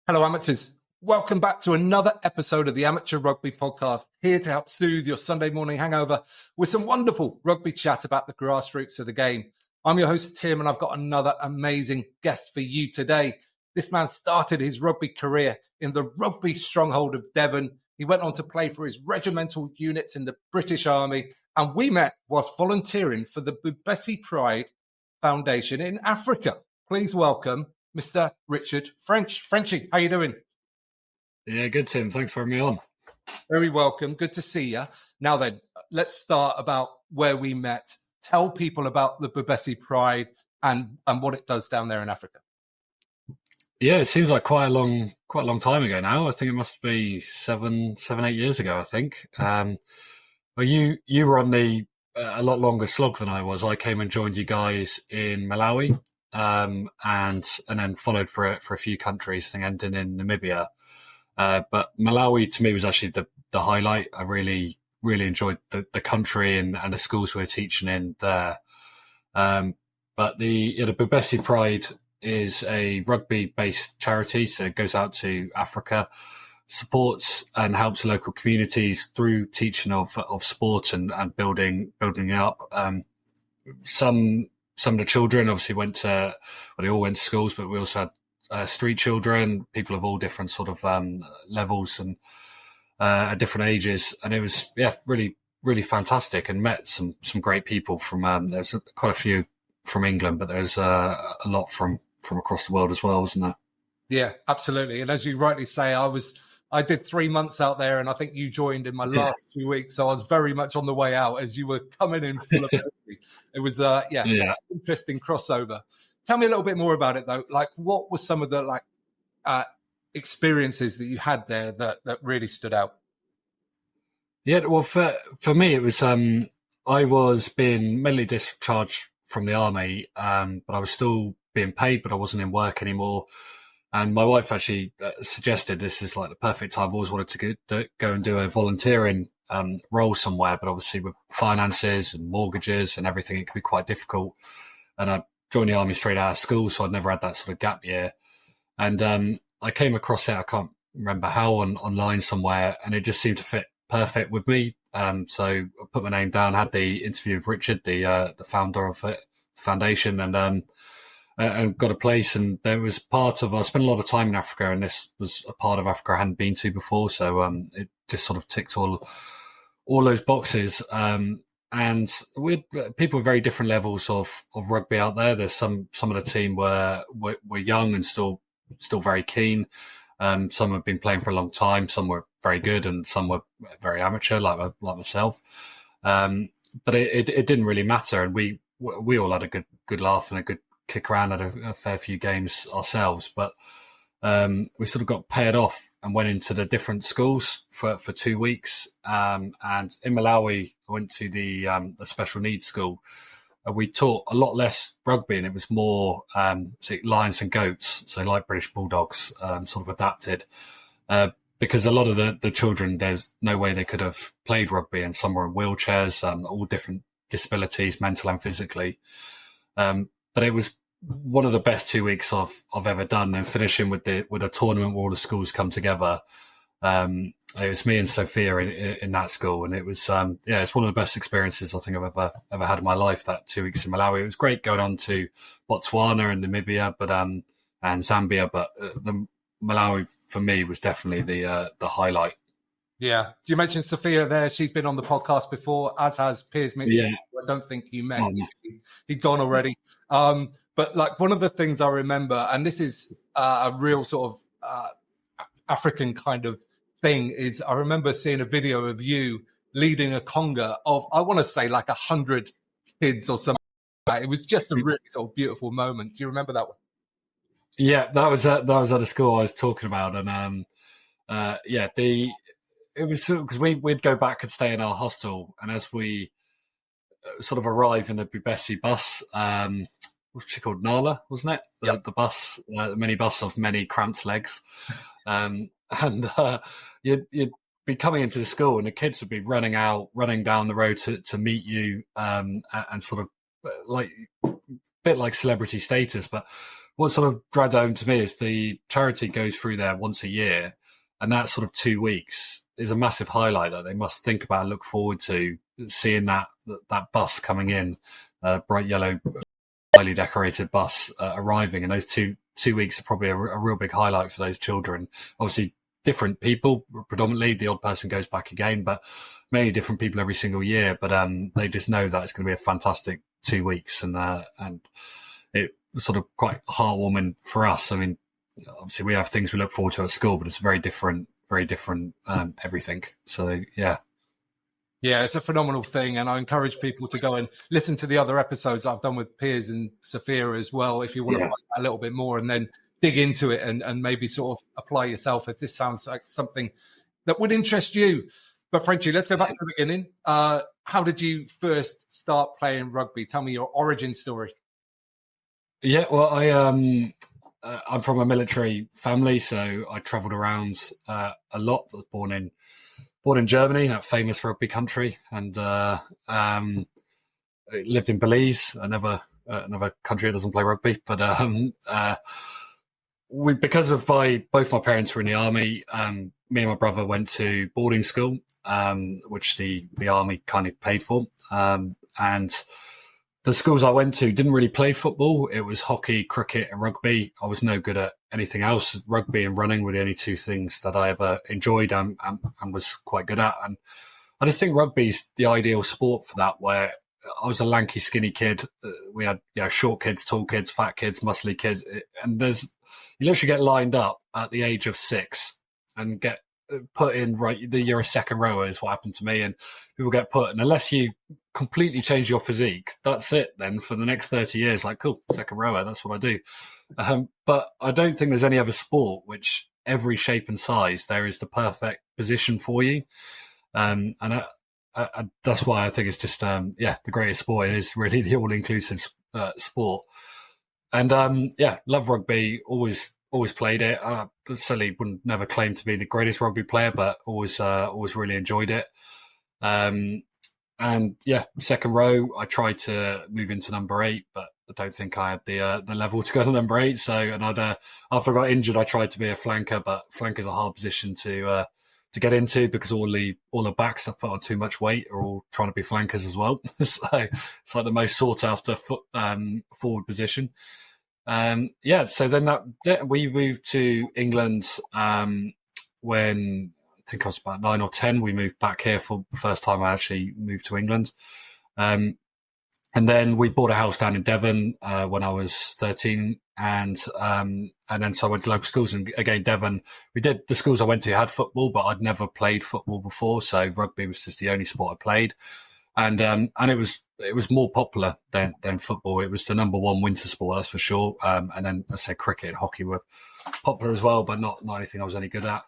Hello, amateurs. Welcome back to another episode of the Amateur Rugby Podcast, here to help soothe your Sunday morning hangover with some wonderful rugby chat about the grassroots of the game. I'm your host, Tim, and I've got another amazing guest for you today. This man started his rugby career in the rugby stronghold of Devon. He went on to play for his regimental units in the British Army, and we met whilst volunteering for the Bhubesi Pride Foundation in Africa. Please welcome Mr. Richard French. Frenchy, how you doing? Yeah, good, Tim. Thanks for having me on. Very welcome. Good to see you. Now then, let's start about where we met. Tell people about the Bhubesi Pride and what it does down there in Africa. Yeah, it seems like quite a long time ago now. I think it must be 8 years ago, I think. Well, you were on a lot longer slog than I was. I came and joined you guys in Malawi, and then followed for a few countries, I think ending in Namibia. But Malawi to me was actually the highlight. I really enjoyed the country and the schools we were teaching in there. But the Bhubesi Pride is a rugby-based charity, so it goes out to Africa, supports and helps local communities through teaching of sport and building it up. Some of the children obviously they all went to schools, but we also had street children, people of all different sort of levels and at different ages, and it was really fantastic, and met some great people from. There's quite a few from England, but there's a lot from across the world as well, wasn't there? Yeah, absolutely. And as you rightly say, I did 3 months out there, and I think you joined in my last 2 weeks, so I was very much on the way out as you were coming in full of energy. It was interesting crossover. Tell me a little bit more about it, though. Like, what were some of the experiences that you had there that really stood out? Yeah, well, for me, it was I was being medically discharged from the army, but I was still being paid, but I wasn't in work anymore. And my wife actually suggested this is like the perfect time. I've always wanted to go and do a volunteering role somewhere, but obviously with finances and mortgages and everything, it can be quite difficult. And I joined the army straight out of school, so I'd never had that sort of gap year. And I came across it, I can't remember how, online somewhere, and it just seemed to fit perfect with me. So I put my name down, had the interview with Richard, the founder of the foundation, and got a place. And there was I spent a lot of time in Africa, and this was a part of Africa I hadn't been to before. So it just sort of ticked all those boxes. And with people with very different levels of rugby out there. There's some of the team were young and still very keen. Some have been playing for a long time. Some were very good, and some were very amateur, like myself. But it didn't really matter, and we all had a good laugh and a good kick around, had a fair few games ourselves. But we sort of got paired off and went into the different schools for 2 weeks. And in Malawi, I went to the special needs school. We taught a lot less rugby, and it was more lions and goats, so like British Bulldogs, sort of adapted. Because a lot of the children, there's no way they could have played rugby, and some were in wheelchairs, all different disabilities, mental and physically. But it was one of the best 2 weeks I've ever done, and finishing with a tournament where all the schools come together. It was me and Sophia in that school, and it was it's one of the best experiences I think I've ever had in my life. That 2 weeks in Malawi, it was great going on to Botswana and Namibia, and Zambia, but the Malawi for me was definitely the highlight. Yeah, you mentioned Sophia there. She's been on the podcast before, as has Piers Mitchell. Yeah. I don't think you met. He'd gone already. But like, one of the things I remember, and this is a real sort of African kind of thing, is I remember seeing a video of you leading a conga of, I want to say, like 100 kids or something. It was just a really sort of beautiful moment. Do you remember that one? Yeah, that was at a school I was talking about, and it was because we'd go back and stay in our hostel, and as we sort of arrive in the Bhubesi bus, what's she called, Nala, wasn't it? The bus, the minibus of many cramped legs, and you'd be coming into the school, and the kids would be running down the road to meet you, and sort of like a bit like celebrity status, but what sort of dragged home to me is the charity goes through there once a year, and that sort of 2 weeks is a massive highlight that they must think about and look forward to, seeing that bus coming in, bright yellow, highly decorated bus arriving, and those two weeks are probably a real big highlight for those children. Obviously, different people, predominantly the odd person goes back again, but many different people every single year. But they just know that it's going to be a fantastic 2 weeks, and it was sort of quite heartwarming for us. I mean, obviously we have things we look forward to at school, but it's very different everything. So yeah. Yeah, it's a phenomenal thing, and I encourage people to go and listen to the other episodes I've done with Piers and Sophia as well, if you want to find out a little bit more, and then dig into it and maybe sort of apply yourself if this sounds like something that would interest you. But Frenchie, let's go back to the beginning. How did you first start playing rugby? Tell me your origin story. Yeah, well, I'm from a military family, so I travelled around a lot. I was born in Germany, that famous rugby country, and lived in Belize, another country that doesn't play rugby. But because of both my parents were in the army, me and my brother went to boarding school, which the army kind of paid for, and the schools I went to didn't really play football. It was hockey, cricket, and rugby. I was no good at anything else. Rugby and running were the only two things that I ever enjoyed and was quite good at. And I just think rugby's the ideal sport for that, where I was a lanky, skinny kid. We had short kids, tall kids, fat kids, muscly kids. And you literally get lined up at the age of 6 and get put in, you're a second rower is what happened to me, and people get put, and unless you completely change your physique, that's it then for the next 30 years. Like, cool, second rower, that's what I do. But I don't think there's any other sport which every shape and size there is the perfect position for you, and that's why I think it's just the greatest sport. It is really the all-inclusive sport, and love rugby. Always played it. Certainly wouldn't never claim to be the greatest rugby player, but always really enjoyed it. Second row, I tried to move into number 8, but I don't think I had the level to go to number 8. So, and after I got injured, I tried to be a flanker, but flanker's a hard position to get into because all the backs have put on too much weight are all trying to be flankers as well. So it's like the most sought after forward position. So then we moved to England when I think I was about 9 or 10. We moved back here for the first time I actually moved to England. And then we bought a house down in Devon when I was 13. And then so I went to local schools. And again, Devon, the schools I went to had football, but I'd never played football before. So rugby was just the only sport I played. And it was more popular than football. It was the number one winter sport, that's for sure. And then I said cricket and hockey were popular as well, but not anything I was any good at.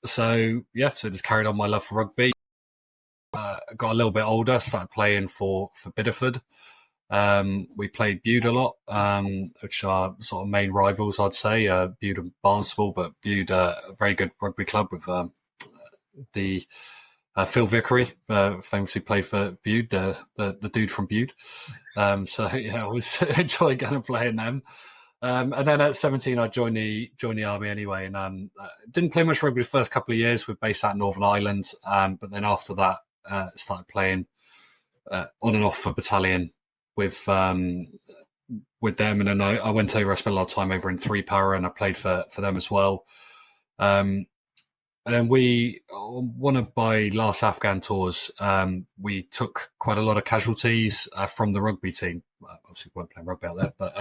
So just carried on my love for rugby. Got a little bit older, started playing for Bideford. We played Bude a lot, which are sort of main rivals, I'd say. Bude and Barnstable, but Bude, a very good rugby club with the Phil Vickery, famously played for Bude, the dude from Bude. I was enjoying going and playing them. And then at 17, I joined the army anyway, and didn't play much rugby the first couple of years. We're based out in Northern Ireland, but then after that, started playing on and off for battalion with them. And then I went over. I spent a lot of time over in 3 Power, and I played for them as well. And one of my last Afghan tours, we took quite a lot of casualties from the rugby team. Obviously, we weren't playing rugby out there, but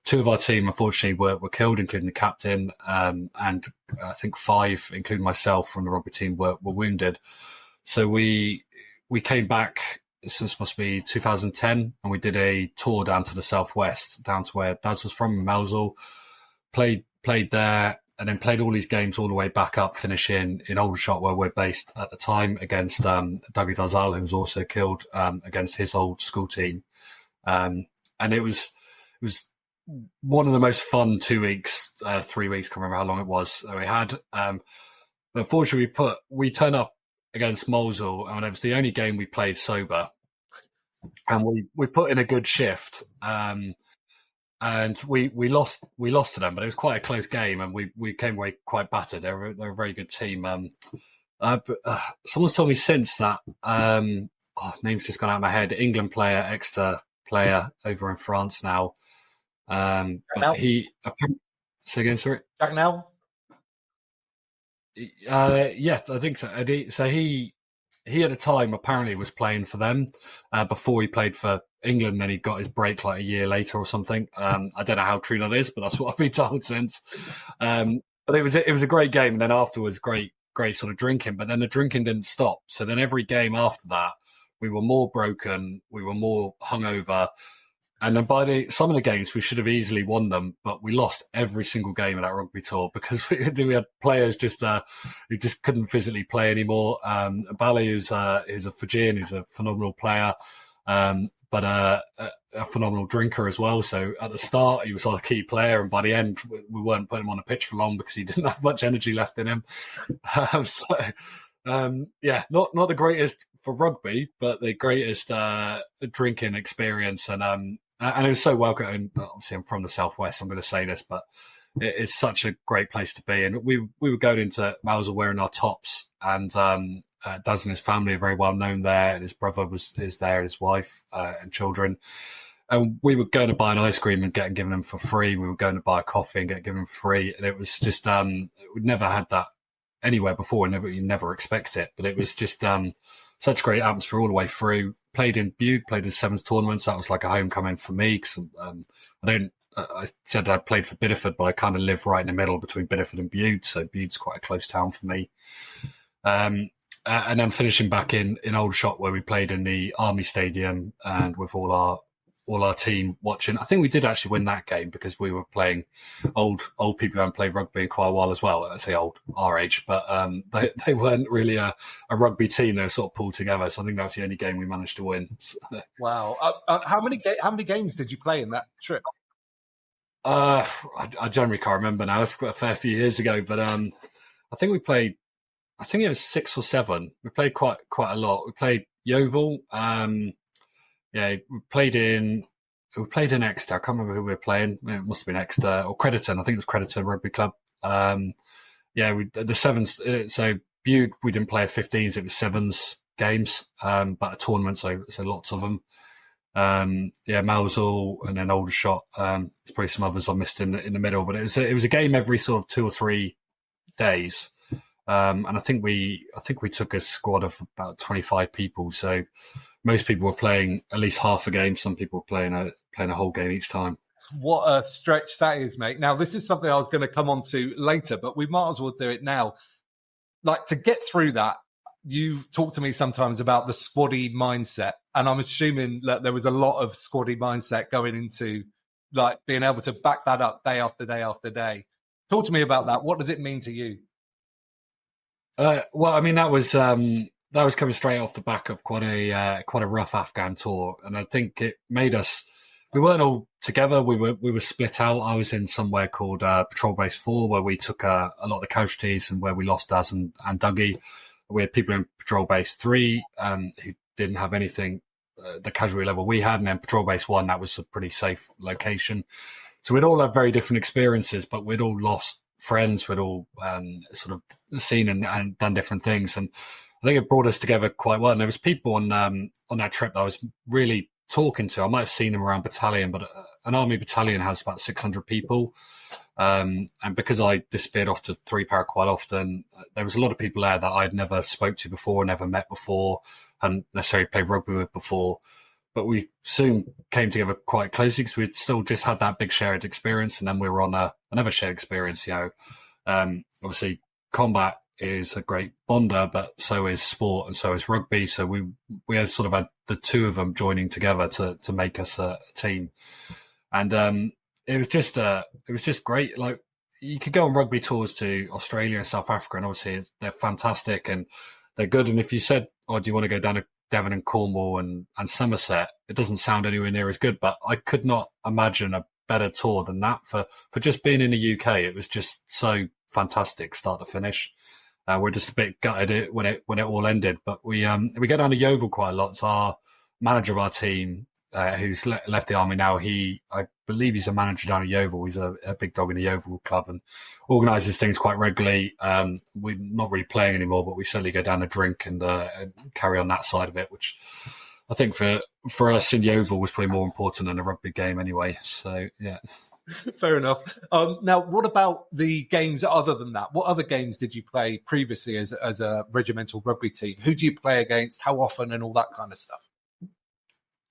2 of our team, unfortunately, were killed, including the captain, and I think 5, including myself, from the rugby team were wounded. So we came back. This must be 2010, and we did a tour down to the southwest, down to where Daz was from, in Mosul. Played there. And then played all these games all the way back up, finishing in Aldershot, where we're based at the time, against Dougie Darzal, who was also killed, against his old school team. And it was one of the most fun 2 weeks, 3 weeks, can't remember how long it was, that we had. But unfortunately, we turned up against Mosul, and it was the only game we played sober. And we put in a good shift. and we lost to them, but it was quite a close game, and we came away quite battered. They're a very good team. Someone's told me since that name's just gone out of my head. England player, Exeter player over in France now. But he say again, sorry. Jack Nell? Yeah, I think so. So he at the time apparently was playing for them before he played for England, and then he got his break like a year later or something. I don't know how true that is, but that's what I've been told since. But it was a great game, and then afterwards, great sort of drinking. But then the drinking didn't stop. So then every game after that, we were more broken, we were more hungover. And then by some of the games, we should have easily won them, but we lost every single game of that rugby tour because we had players who just couldn't physically play anymore. Bally, who's a Fijian, who's a phenomenal player, but a phenomenal drinker as well. So at the start, he was our key player, and by the end, we weren't putting him on the pitch for long because he didn't have much energy left in him. Not the greatest for rugby, but the greatest drinking experience, and it was so welcome. Obviously, I'm from the southwest. I'm going to say this, but it's such a great place to be. And we were going into Mausel wearing our tops, and Daz and his family are very well known there, and his brother is there, and his wife and children. And we were going to buy an ice cream and getting given them for free. We were going to buy a coffee and get given them for free, and it was just we'd never had that anywhere before. You never expect it, but it was just such great atmosphere all the way through. Played in Bude, played in sevens tournaments. That was like a homecoming for me because I said I played for Bideford, but I kind of live right in the middle between Bideford and Bude, so Bude's quite a close town for me. And then finishing back in Aldershot, where we played in the Army Stadium and with all our team watching. I think we did actually win that game because we were playing old people who haven't played rugby in quite a while as well. I say old, our age, but they weren't really a rugby team. They were sort of pulled together. So I think that was the only game we managed to win. Wow. How many games did you play in that trip? I generally can't remember now. It's a fair few years ago, but I think we played. I think it was 6 or 7. We played quite a lot. We played Yeovil. We played in Exeter. I can't remember who we were playing. It must have been Exeter or Crediton. I think it was Crediton Rugby Club. The sevens. So Bude, we didn't play at 15s. It was sevens games, but a tournament. So lots of them. Mausel and then Aldershot. There's probably some others I missed in the middle, but it was a game every sort of 2 or 3 days. And I think we took a squad of about 25 people. So most people were playing at least half a game. Some people were playing a whole game each time. What a stretch that is, mate. Now, this is something I was going to come on to later, but we might as well do it now. Like, to get through that, you talk to me sometimes about the squaddy mindset, and I'm assuming that there was a lot of squaddy mindset going into like being able to back that up day after day after day. Talk to me about that. What does it mean to you? Well, I mean, that was coming straight off the back of quite a rough Afghan tour, and I think it made us. We weren't all together. We were split out. I was in somewhere called Patrol Base 4, where we took a lot of the casualties and where we lost Daz and Dougie. We had people in Patrol Base 3 who didn't have anything the casualty level we had, and then Patrol Base 1, that was a pretty safe location. So we'd all had very different experiences, but we'd all lost friends. We'd all sort of seen and done different things, and I think it brought us together quite well. And there was people on that trip that I was really talking to. I might have seen them around battalion, but an army battalion has about 600 people. And because I disappeared off to 3-para quite often, there was a lot of people there that I'd never spoke to before, never met before, hadn't necessarily played rugby with before. But we soon came together quite closely because we'd still just had that big shared experience. And then we were on another shared experience, obviously combat is a great bonder, but so is sport and so is rugby. So we had sort of had the two of them joining together to make us a team. And it was just great. Like, you could go on rugby tours to Australia and South Africa, and obviously they're fantastic and they're good. And if you said, "Oh, do you want to go down to Devon and Cornwall and Somerset?" it doesn't sound anywhere near as good. But I could not imagine a better tour than that for just being in the UK. It was just so fantastic, start to finish. We're just a bit gutted when it all ended. But we go down to Yeovil quite a lot. It's our manager of our team. who's left the army now. I believe he's a manager down at Yeovil. He's a big dog in the Yeovil club and organises things quite regularly. We're not really playing anymore, but we certainly go down a drink and carry on that side of it, which I think for us in Yeovil was probably more important than a rugby game anyway. So, yeah. Fair enough. Now, what about the games other than that? What other games did you play previously as a regimental rugby team? Who do you play against? How often? And all that kind of stuff.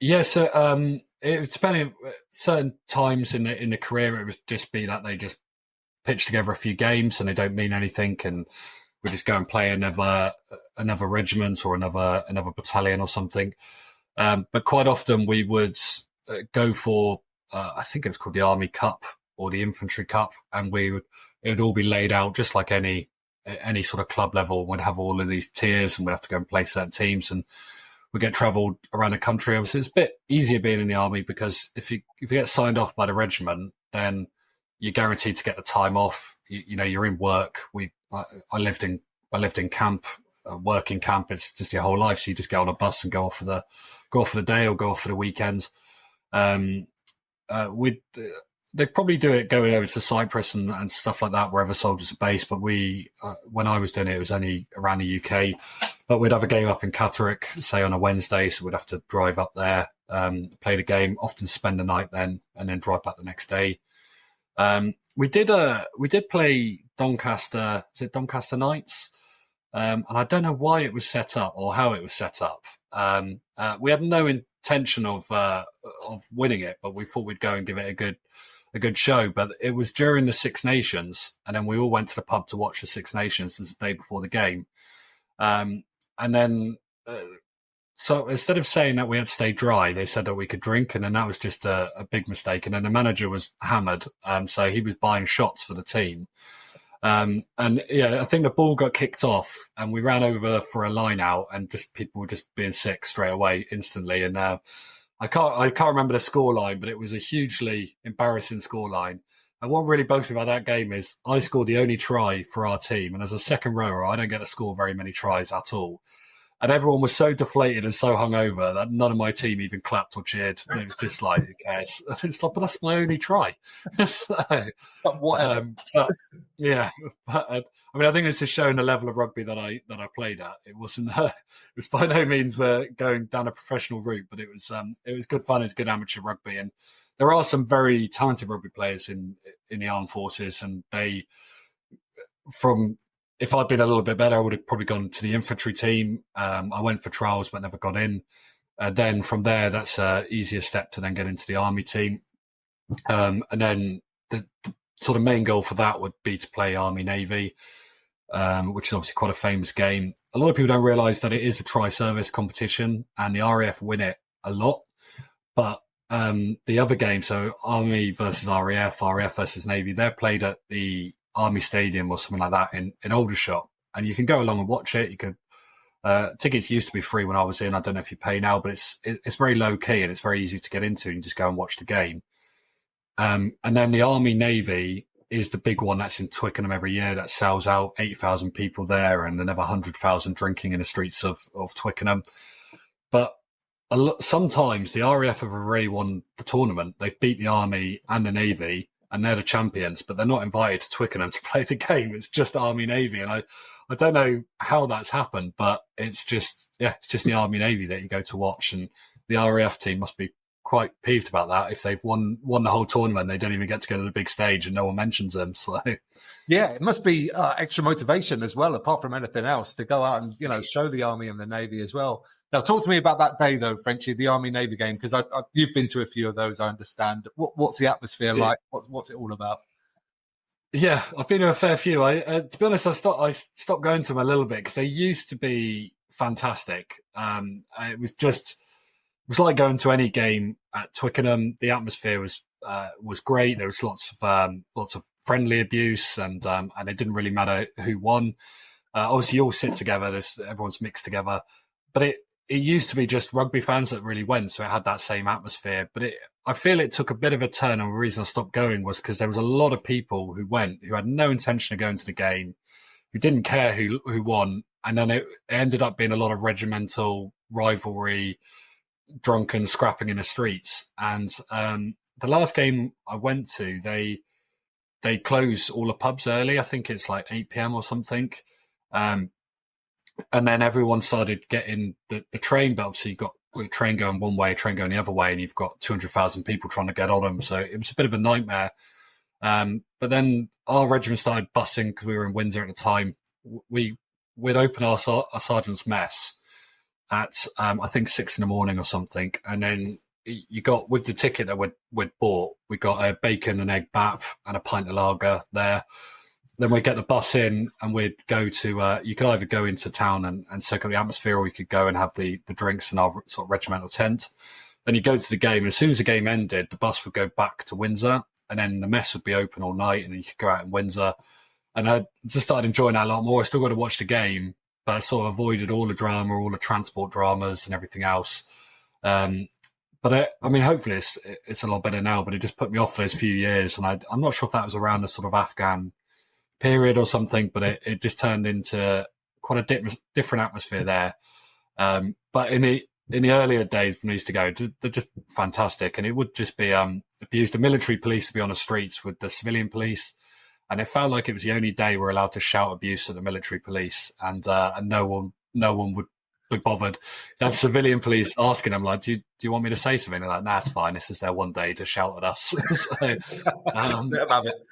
Yeah, so it depending. Certain times in the career, it would just be that they just pitch together a few games and they don't mean anything, and we just go and play another regiment or another battalion or something. But quite often we would go for. I think it was called the Army Cup or the Infantry Cup, and it would all be laid out just like any sort of club level. We'd have all of these tiers, and we'd have to go and play certain teams, and we get travelled around the country. Obviously, it's a bit easier being in the army because if you get signed off by the regiment, then you're guaranteed to get the time off. You know, you're in work. I lived in camp, working camp. It's just your whole life. So you just get on a bus and go off for the day or go off for the weekend. They probably do it going over to Cyprus and stuff like that, wherever soldiers are based. But when I was doing it was only around the UK. But we'd have a game up in Catterick, say on a Wednesday, so we'd have to drive up there, play the game, often spend the night then, and then drive back the next day. We did play Doncaster. Is it Doncaster Knights? And I don't know why it was set up or how it was set up. We had no intention of winning it, but we thought we'd go and give it a good show. But it was during the Six Nations, and then we all went to the pub to watch the Six Nations the day before the game. And then, so instead of saying that we had to stay dry, they said that we could drink, and then that was just a big mistake. And then the manager was hammered, so he was buying shots for the team. And yeah, I think the ball got kicked off, and we ran over for a line out, and just people were just being sick straight away instantly. And I can't remember the scoreline, but it was a hugely embarrassing scoreline. And what really bugs me about that game is I scored the only try for our team, and as a second rower, I don't get to score very many tries at all. And everyone was so deflated and so hungover that none of my team even clapped or cheered. It was just like, who cares? It's like, but that's my only try. So, But whatever. yeah. But, I mean, I think it's just showing the level of rugby that I played at. It wasn't. It was by no means going down a professional route, but it was good fun. It's good amateur rugby, and there are some very talented rugby players in the armed forces, and if I'd been a little bit better, I would have probably gone to the infantry team. I went for trials but never got in. Then from there, that's an easier step to then get into the army team. And then the sort of main goal for that would be to play Army Navy, which is obviously quite a famous game. A lot of people don't realise that it is a tri-service competition, and the RAF win it a lot. But the other game, so Army versus RAF versus Navy, they're played at the Army Stadium or something like that in Aldershot, and you can go along and watch it. You could tickets used to be free when I was in. I don't know if you pay now, but it's very low key and it's very easy to get into. You just go and watch the game. And then the Army Navy is the big one that's in Twickenham every year that sells out 80,000 people there, and another 100,000 drinking in the streets of Twickenham. But sometimes the RAF have already won the tournament. They've beat the Army and the Navy, and they're the champions, but they're not invited to Twickenham to play the game. It's just Army Navy. And I don't know how that's happened, but it's just the Army Navy that you go to watch. And the RAF team must be quite peeved about that. If they've won the whole tournament, they don't even get to go to the big stage and no one mentions them. So yeah, it must be extra motivation as well, apart from anything else, to go out and, show the Army and the Navy as well. Now, talk to me about that day, though, Frenchie, the Army-Navy game, because you've been to a few of those, I understand. What's the atmosphere like? What's it all about? Yeah, I've been to a fair few. To be honest, I stopped going to them a little bit because they used to be fantastic. It was like going to any game at Twickenham. The atmosphere was great. There was lots of friendly abuse, and it didn't really matter who won. Obviously, you all sit together. Everyone's mixed together, but it used to be just rugby fans that really went, so it had that same atmosphere. But I feel it took a bit of a turn, and the reason I stopped going was because there was a lot of people who went who had no intention of going to the game, who didn't care who won, and then it ended up being a lot of regimental rivalry, drunken, scrapping in the streets. And the last game I went to, they close all the pubs early. I think it's like 8 p.m. or something. And then everyone started getting the train, but obviously you've got the train going one way, train going the other way, and you've got 200,000 people trying to get on them. So it was a bit of a nightmare. But then our regiment started bussing because we were in Windsor at the time. We'd open our sergeant's mess at, I think 6 a.m. or something. And then you got, with the ticket that we'd bought, we got a bacon and egg bap and a pint of lager there. Then we'd get the bus in and we'd go to, you could either go into town and soak up the atmosphere, or you could go and have the drinks in our sort of regimental tent. Then you go to the game, and as soon as the game ended, the bus would go back to Windsor, and then the mess would be open all night, and then you could go out in Windsor. And I just started enjoying that a lot more. I still got to watch the game, but I sort of avoided all the drama, all the transport dramas and everything else. But I mean, hopefully it's a lot better now, but it just put me off those few years. And I'm not sure if that was around the sort of Afghan period or something, but it just turned into quite a different atmosphere there. But in the earlier days when I used to go, they're just fantastic. And it would just be abused. The military police to be on the streets with the civilian police. And it felt like it was the only day we're allowed to shout abuse at the military police, and no one would be bothered. You have civilian police asking them, like, do you want me to say something? They're like, nah, it's fine. This is their one day to shout at us. So,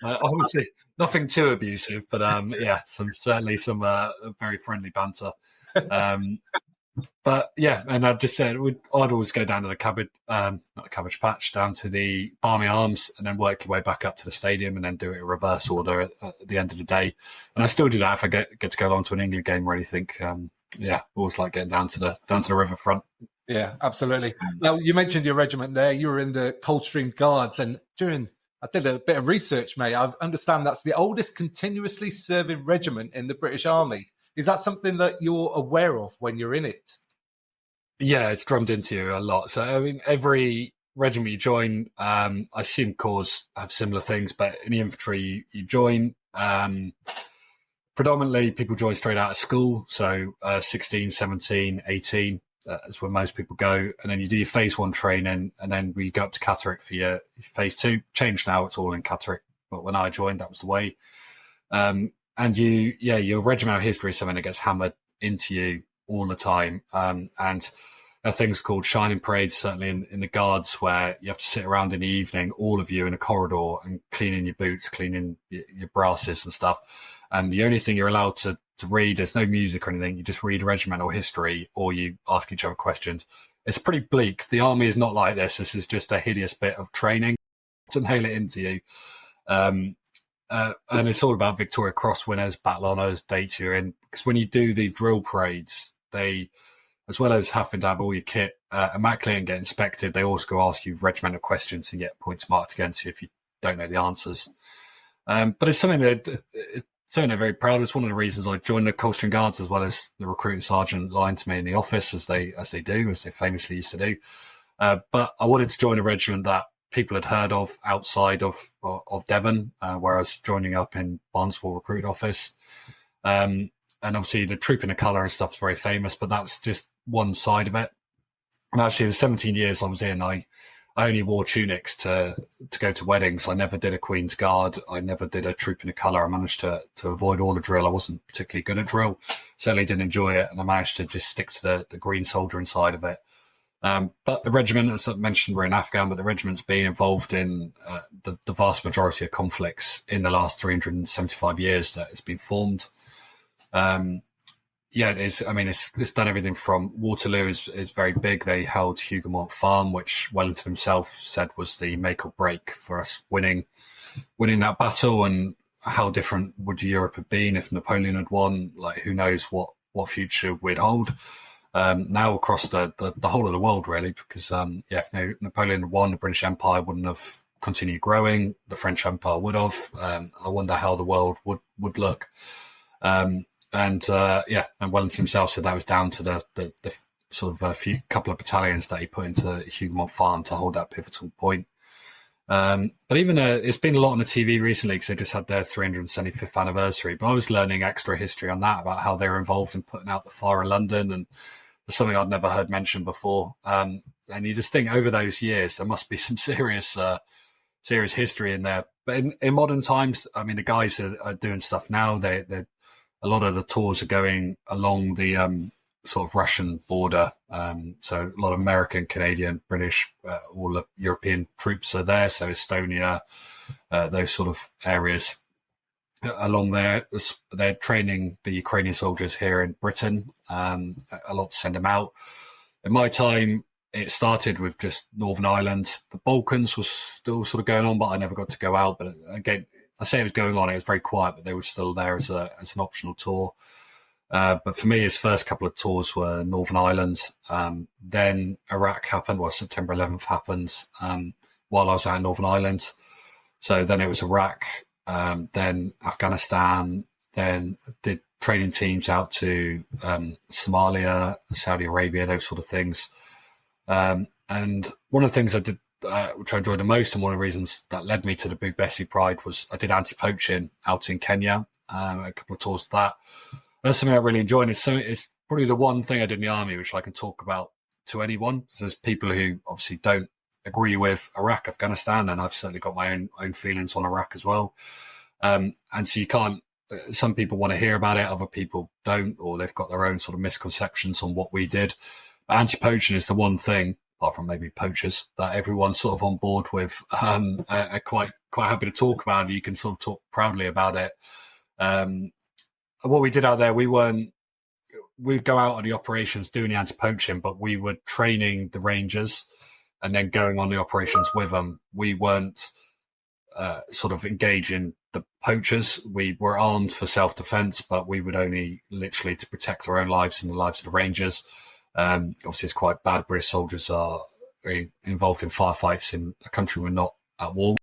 obviously, nothing too abusive, but yeah, certainly some very friendly banter. But yeah, and I just said I'd always go down to the not the cabbage patch, down to the Barmy Arms, and then work your way back up to the stadium, and then do it in reverse order at the end of the day. And I still do that if I get to go along to an England game or anything. Yeah, always like getting down to the riverfront. Yeah, absolutely. Now, you mentioned your regiment there. You were in the Coldstream Guards, and I did a bit of research, mate. I understand that's the oldest continuously serving regiment in the British Army. Is that something that you're aware of when you're in it? Yeah, it's drummed into you a lot. So, I mean, every regiment you join, I assume corps have similar things, but in the infantry, you join. Predominantly, people join straight out of school. So 16, 17, 18 is where most people go. And then you do your phase 1 training, and then we go up to Catterick for your phase 2. Changed now, it's all in Catterick. But when I joined, that was the way. And your regimental history is something that gets hammered into you all the time. And there are things called shining parades, certainly in the Guards, where you have to sit around in the evening, all of you in a corridor, and cleaning your boots, cleaning your brasses and stuff. And the only thing you're allowed to read, there's no music or anything. You just read regimental history, or you ask each other questions. It's pretty bleak. The army is not like this. This is just a hideous bit of training to nail it into you. And it's all about Victoria Cross winners, battle honours, dates you're in. Because when you do the drill parades, they, as well as having to have all your kit immaculate and get inspected, they also go ask you regimental questions and get points marked against you if you don't know the answers. But it's something something they're very proud of. It's one of the reasons I joined the Coldstream Guards, as well as the recruiting sergeant lying to me in the office, as they famously used to do. But I wanted to join a regiment that people had heard of outside of Devon, where I was joining up in Barnstable recruit office. And obviously the troop in the colour and stuff is very famous, but that's just one side of it. And actually, the 17 years I was in, I only wore tunics to go to weddings. I never did a Queen's Guard. I never did a troop in the colour. I managed to avoid all the drill. I wasn't particularly good at drill. Certainly didn't enjoy it. And I managed to just stick to the green soldiering side of it. But the regiment, as I mentioned, we're in Afghan, but the regiment's been involved in the vast majority of conflicts in the last 375 years that it's been formed. It is. I mean, it's done everything from Waterloo is very big. They held Hougoumont Farm, which Wellington himself said was the make or break for us winning that battle. And how different would Europe have been if Napoleon had won? Like, who knows what future we'd hold. Now across the whole of the world, really, because if Napoleon had won, the British Empire wouldn't have continued growing. The French Empire would have. I wonder how the world would look. And Wellington himself said that was down to the sort of a couple of battalions that he put into Hougoumont Farm to hold that pivotal point. But even it's been a lot on the TV recently because they just had their 375th anniversary. But I was learning extra history on that, about how they were involved in putting out the fire in London, and something I'd never heard mentioned before. And you just think over those years, there must be some serious history in there. But in modern times, I mean, the guys are doing stuff now. They a lot of the tours are going along the sort of Russian border. So a lot of American, Canadian, British, all the European troops are there. So Estonia, those sort of areas along there. They're training the Ukrainian soldiers here in Britain. A lot to send them out. In my time, it started with just Northern Ireland. The Balkans was still sort of going on, but I never got to go out. But again, I say it was going on. It was very quiet, but they were still there as an optional tour. But for me, his first couple of tours were Northern Ireland. Then Iraq happened. Well, September 11th happened while I was out in Northern Ireland. So then it was Iraq, then Afghanistan, then did training teams out to Somalia, Saudi Arabia, those sort of things. And one of the things I did, which I enjoyed the most, and one of the reasons that led me to the Bhubesi Pride, was I did anti-poaching out in Kenya, a couple of tours of that. And that's something I really enjoyed. It's probably the one thing I did in the army, which I can talk about to anyone. So there's people who obviously don't agree with Iraq, Afghanistan, and I've certainly got my own feelings on Iraq as well. And so you can't, some people want to hear about it, other people don't, or they've got their own sort of misconceptions on what we did. But anti-poaching is the one thing, apart from maybe poachers, that everyone's sort of on board with, are quite happy to talk about. You can sort of talk proudly about it. What we did out there, we'd go out on the operations doing the anti-poaching, but we were training the rangers and then going on the operations with them. We weren't sort of engaging the poachers. We were armed for self-defense, but we would only literally to protect our own lives and the lives of the rangers. Obviously, it's quite bad. British soldiers are involved in firefights in a country we're not at war,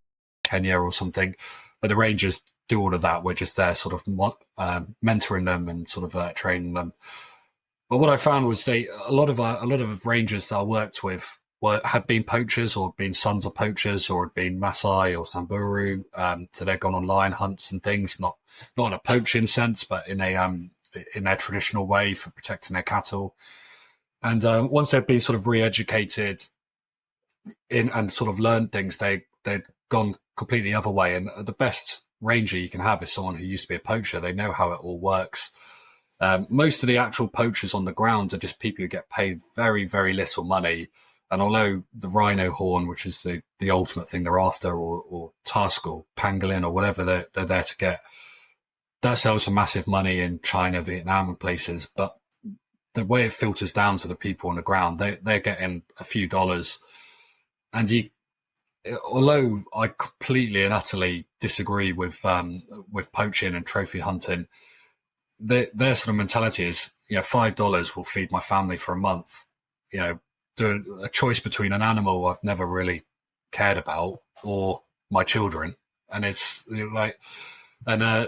Kenya or something. But the rangers do all of that. We're just there sort of mentoring them and sort of training them. But what I found was a lot of rangers that I worked with had been poachers or been sons of poachers or had been Maasai or Samburu. So they'd gone on lion hunts and things, not in a poaching sense, but in their traditional way for protecting their cattle. And once they'd been sort of re-educated and sort of learned things, they'd gone completely the other way. And the best ranger you can have is someone who used to be a poacher. They know how it all works. Most of the actual poachers on the ground are just people who get paid very, very little money. And although the rhino horn, which is the ultimate thing they're after, or tusk or pangolin or whatever they're there to get, that sells for massive money in China, Vietnam and places. But the way it filters down to the people on the ground, they're getting a few dollars. And although I completely and utterly disagree with poaching and trophy hunting, their sort of mentality is, $5 will feed my family for a month. Do a choice between an animal I've never really cared about or my children. And it's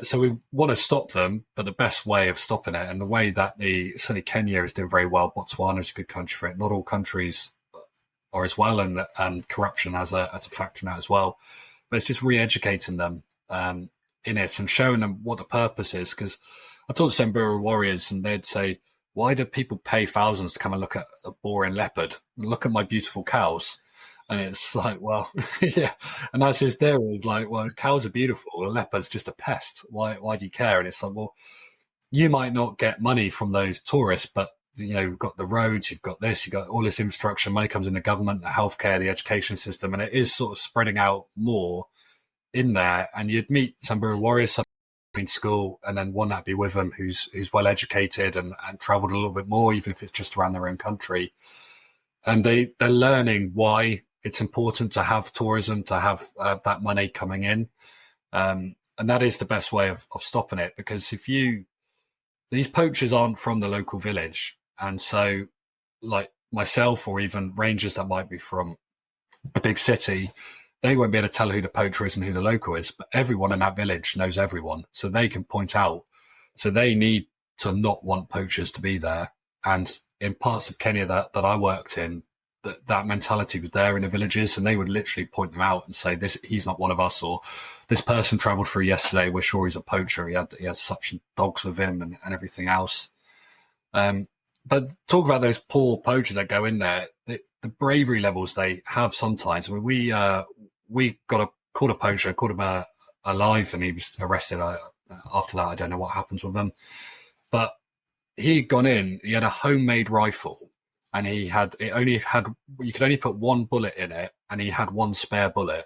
so we want to stop them, but the best way of stopping it, and the way that certainly Kenya is doing very well, Botswana is a good country for it. Not all countries are as well, and corruption as a factor now as well. But it's just re-educating them in it and showing them what the purpose is. Because I talked to Samburu warriors and they'd say, why do people pay thousands to come and look at a boring leopard? Look at my beautiful cows. And it's like, well, yeah. And that's his theory. It's like, well, cows are beautiful. A leopard's just a pest. Why do you care? And it's like, well, you might not get money from those tourists, but, you've got the roads, you've got this, you've got all this infrastructure, money comes in the government, the healthcare, the education system, and it is sort of spreading out more in there. And you'd meet Samburu warriors, in school, and then one that'd be with them who's well educated and traveled a little bit more, even if it's just around their own country. And they're learning why it's important to have tourism, to have that money coming in. And that is the best way of stopping it, because these poachers aren't from the local village. And so like myself, or even rangers that might be from a big city, they won't be able to tell who the poacher is and who the local is, but everyone in that village knows everyone. So they can point out. So they need to not want poachers to be there. And in parts of Kenya that I worked in, that mentality was there in the villages, and they would literally point them out and say, he's not one of us, or this person traveled through yesterday, we're sure he's a poacher. He had such dogs with him and everything else. but talk about those poor poachers that go in there. The bravery levels they have sometimes. I mean, we caught a poacher, caught him alive, and he was arrested. After that, I don't know what happens with them. But he'd gone in. He had a homemade rifle, and you could only put one bullet in it, and he had one spare bullet.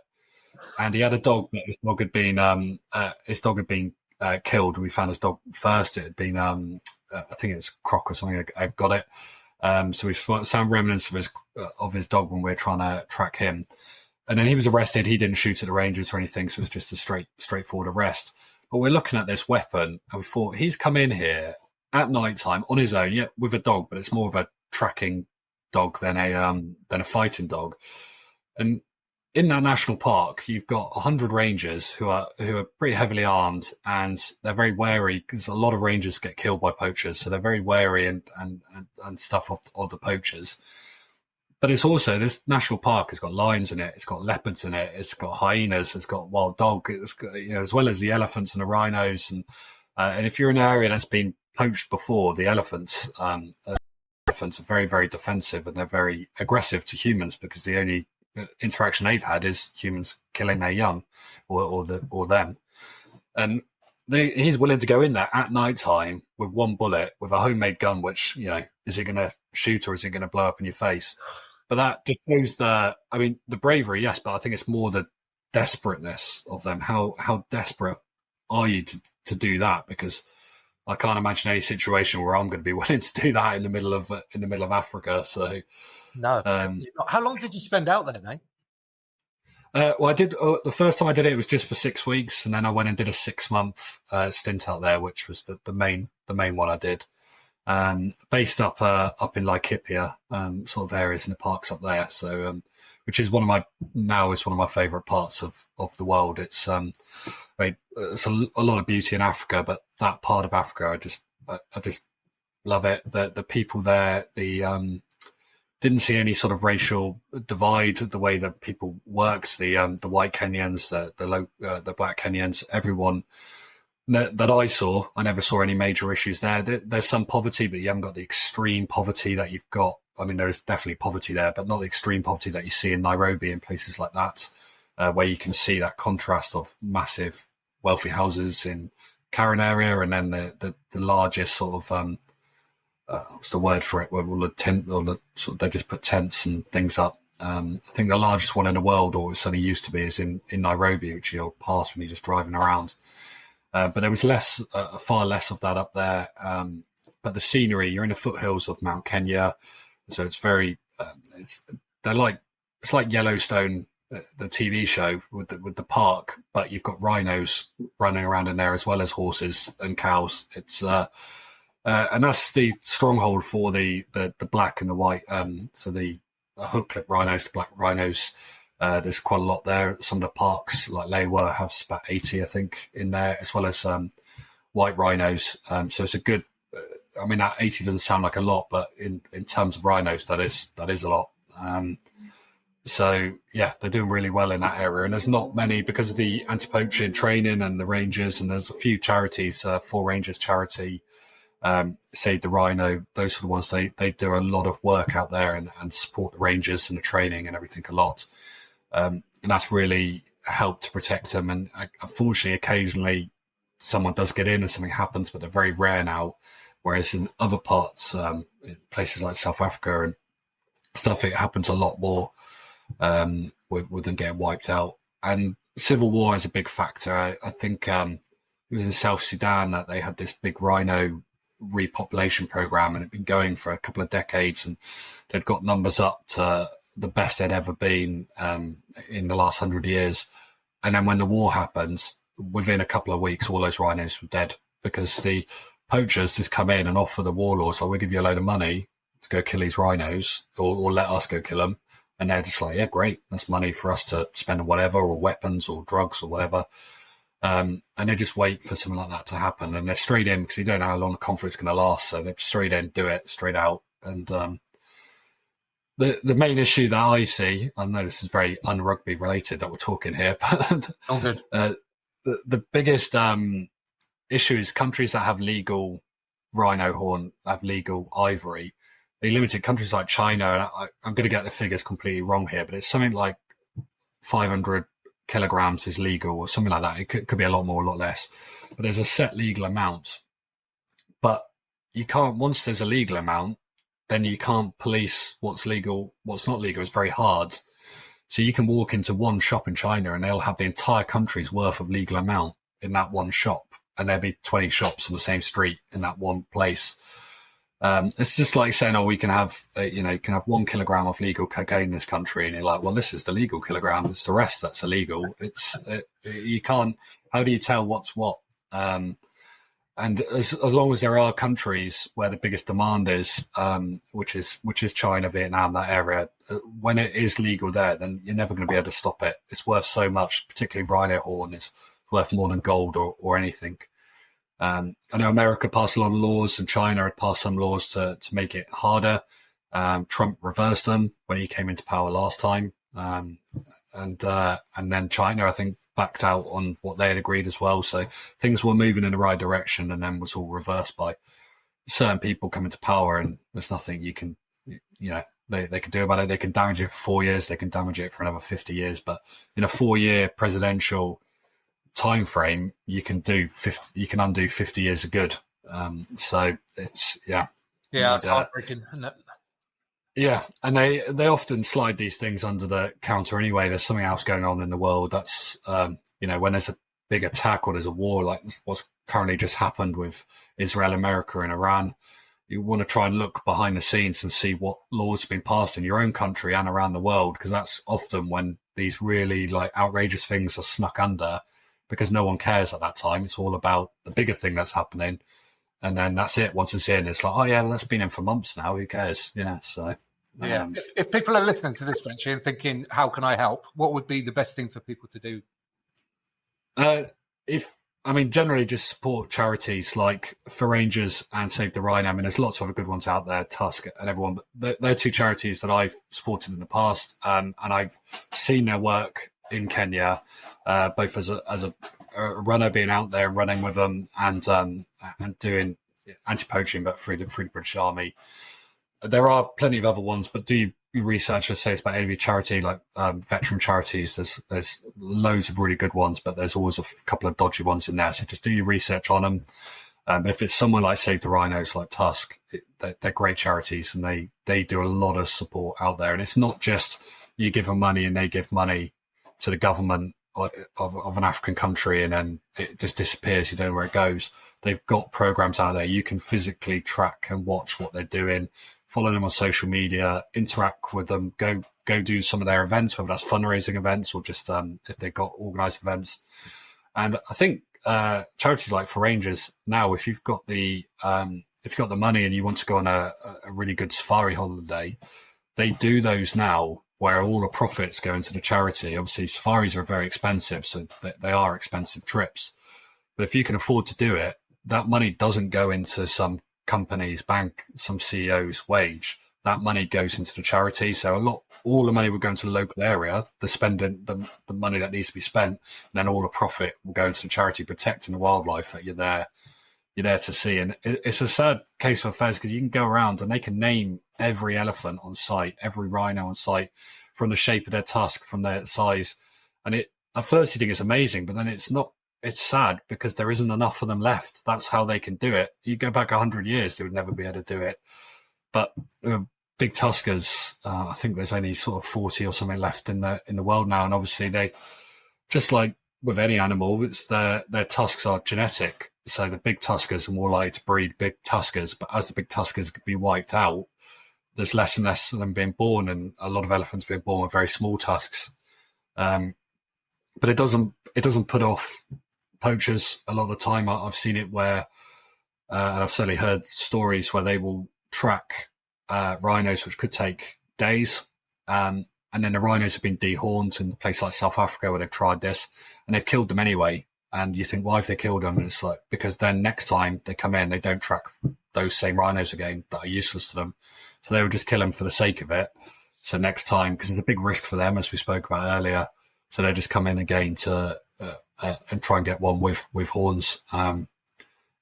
And he had a dog, but his dog had been killed. We found his dog first. It had been I think it was Croc or something. I got it. So we found remnants of his dog when we were trying to track him. And then he was arrested. He didn't shoot at the rangers or anything, so it was just a straightforward arrest. But we're looking at this weapon, and we thought, he's come in here at night time on his own, yeah, with a dog, but it's more of a tracking dog than a fighting dog. And in that national park, you've got 100 rangers who are pretty heavily armed, and they're very wary because a lot of rangers get killed by poachers, so they're very wary and stuff of the poachers. But it's also, this national park has got lions in it, it's got leopards in it, it's got hyenas, it's got wild dog, it's got, as well as the elephants and the rhinos. And if you're in an area that's been poached before, the elephants are very, very defensive, and they're very aggressive to humans because the only interaction they've had is humans killing their young or them. And he's willing to go in there at night time with one bullet, with a homemade gun, which, is it going to shoot or is it going to blow up in your face? But that just shows the bravery, yes, but I think it's more the desperateness of them. How desperate are you to do that? Because I can't imagine any situation where I'm going to be willing to do that in the middle of Africa. So no. How long did you spend out there, Nate? Well, I did the first time I did it was just for 6 weeks, and then I went and did a 6-month stint out there, which was the main one I did. Based up in Laikipia, sort of areas in the parks up there. So, which is one of my favourite parts of the world. It's it's a lot of beauty in Africa, but that part of Africa, I just love it. The people there, didn't see any sort of racial divide. The way that people worked, the white Kenyans, the black Kenyans, everyone that I saw, I never saw any major issues there. There's some poverty, but you haven't got the extreme poverty that you've got. I mean, there is definitely poverty there, but not the extreme poverty that you see in Nairobi and places like that, where you can see that contrast of massive wealthy houses in Karen area, and then the largest sort of what's the word for it? Where all they just put tents and things up. I think the largest one in the world, or it certainly used to be, is in Nairobi, which you'll pass when you're just driving around. But there was far less of that up there. But the scenery, you're in the foothills of Mount Kenya, so it's very, it's like Yellowstone, the TV show with the park, but you've got rhinos running around in there as well as horses and cows. It's and that's the stronghold for the black and the white. So the hook clip rhinos, the black rhinos. There's quite a lot there. Some of the parks, like Lewa, have about 80, I think, in there, as well as white rhinos. So it's a good. That 80 doesn't sound like a lot, but in terms of rhinos, that is a lot. So yeah, they're doing really well in that area, and there's not many because of the anti-poaching training and the rangers. And there's a few charities, Four Rangers charity, Save the Rhino, those sort of ones. They do a lot of work out there and support the rangers and the training and everything a lot. And that's really helped to protect them. And unfortunately, occasionally someone does get in and something happens, but they're very rare now. Whereas in other parts, in places like South Africa and stuff, it happens a lot more with them getting wiped out. And civil war is a big factor. I think it was in South Sudan that they had this big rhino repopulation program, and it'd been going for a couple of decades, and they'd got numbers up to the best they'd ever been in the last 100 years. And then when the war happens, within a couple of weeks, all those rhinos were dead because the poachers just come in and offer the warlords, we'll give you a load of money to go kill these rhinos, or let us go kill them. And they're just like, yeah, great. That's money for us to spend on whatever, or weapons or drugs or whatever. And they just wait for something like that to happen. And they're straight in because they don't know how long the conflict's going to last. So they're straight in, do it, straight out. And the main issue that I see, I know this is very un-rugby related that we're talking here, but good. The biggest issue is countries that have legal rhino horn have legal ivory. They limited countries like China, and I'm going to get the figures completely wrong here, but it's something like 500 kilograms is legal or something like that. It could be a lot more, a lot less, but there's a set legal amount. But you can't, once there's a legal amount, then you can't police what's legal, what's not legal. It's very hard. So you can walk into one shop in China and they'll have the entire country's worth of legal amount in that one shop. And there'll be 20 shops on the same street in that one place. It's just like saying, oh, we can have, you can have 1 kilogram of legal cocaine in this country. And you're like, well, this is the legal kilogram. It's the rest that's illegal. You can't, how do you tell what's what? And as long as there are countries where the biggest demand is, which is China, Vietnam, that area, when it is legal there, then you're never going to be able to stop it. It's worth so much, particularly rhino horn is worth more than gold or anything. I know America passed a lot of laws and China had passed some laws to make it harder. Trump reversed them when he came into power last time. And then China, I think, backed out on what they had agreed as well. So things were moving in the right direction and then was all reversed by certain people coming to power, and there's nothing you can, they can do about it. They can damage it for 4 years. They can damage it for another 50 years. But in a 4-year presidential time frame, you can undo 50 years of good. So it's, yeah, it's heartbreaking, isn't it? Yeah, and they often slide these things under the counter anyway. There's something else going on in the world. That's, when there's a big attack or there's a war like what's currently just happened with Israel, America, and Iran, you want to try and look behind the scenes and see what laws have been passed in your own country and around the world, because that's often when these really like outrageous things are snuck under, because no one cares at that time. It's all about the bigger thing that's happening. And then that's it. Once it's in, it's like, oh yeah, well, that's been in for months now. Who cares? Yeah, so... Yeah. If people are listening to this, Frenchy, and thinking, how can I help? What would be the best thing for people to do? Generally just support charities like For Rangers and Save the Rhino. I mean, there's lots of other good ones out there, Tusk and everyone, but they're two charities that I've supported in the past. And I've seen their work in Kenya, both as a runner, being out there and running with them, and doing anti-poaching, but through the British Army. There are plenty of other ones, but do you research, let's say it's about any charity, like veteran charities, there's loads of really good ones, but there's always a couple of dodgy ones in there. So just do your research on them. If it's someone like Save the Rhinos, like Tusk, they're great charities, and they do a lot of support out there. And it's not just you give them money and they give money to the government of an African country and then it just disappears. You don't know where it goes. They've got programs out there. You can physically track and watch what they're doing, follow them on social media, interact with them, go do some of their events, whether that's fundraising events or just if they've got organised events. And I think charities like For Rangers now, if you've got the money and you want to go on a really good safari holiday, they do those now where all the profits go into the charity. Obviously, safaris are very expensive, so they are expensive trips. But if you can afford to do it, that money doesn't go into some company's bank, some CEO's wage. That money goes into the charity. So all the money will go into the local area, the spending, the money that needs to be spent, and then all the profit will go into the charity, protecting the wildlife that you're there to see. And it's a sad case of affairs because you can go around and they can name every elephant on site, every rhino on site, from the shape of their tusk, from their size. And at first you think it's amazing, but then it's not. It's sad because there isn't enough of them left. That's how they can do it. You go back 100 years, they would never be able to do it. But big tuskers, I think there's only sort of 40 or something left in the world now. And obviously they, just like with any animal, it's their tusks are genetic. So the big tuskers are more likely to breed big tuskers. But as the big tuskers could be wiped out, there's less and less of them being born, and a lot of elephants being born with very small tusks. But it doesn't put off poachers a lot of the time. I've seen it where, and I've certainly heard stories where they will track rhinos, which could take days. And then the rhinos have been dehorned in a place like South Africa where they've tried this, and they've killed them anyway. And you think, why have they killed them? And it's like, because then next time they come in, they don't track those same rhinos again that are useless to them. So they would just kill them for the sake of it. So next time, because it's a big risk for them, as we spoke about earlier, so they just come in again to and try and get one with horns.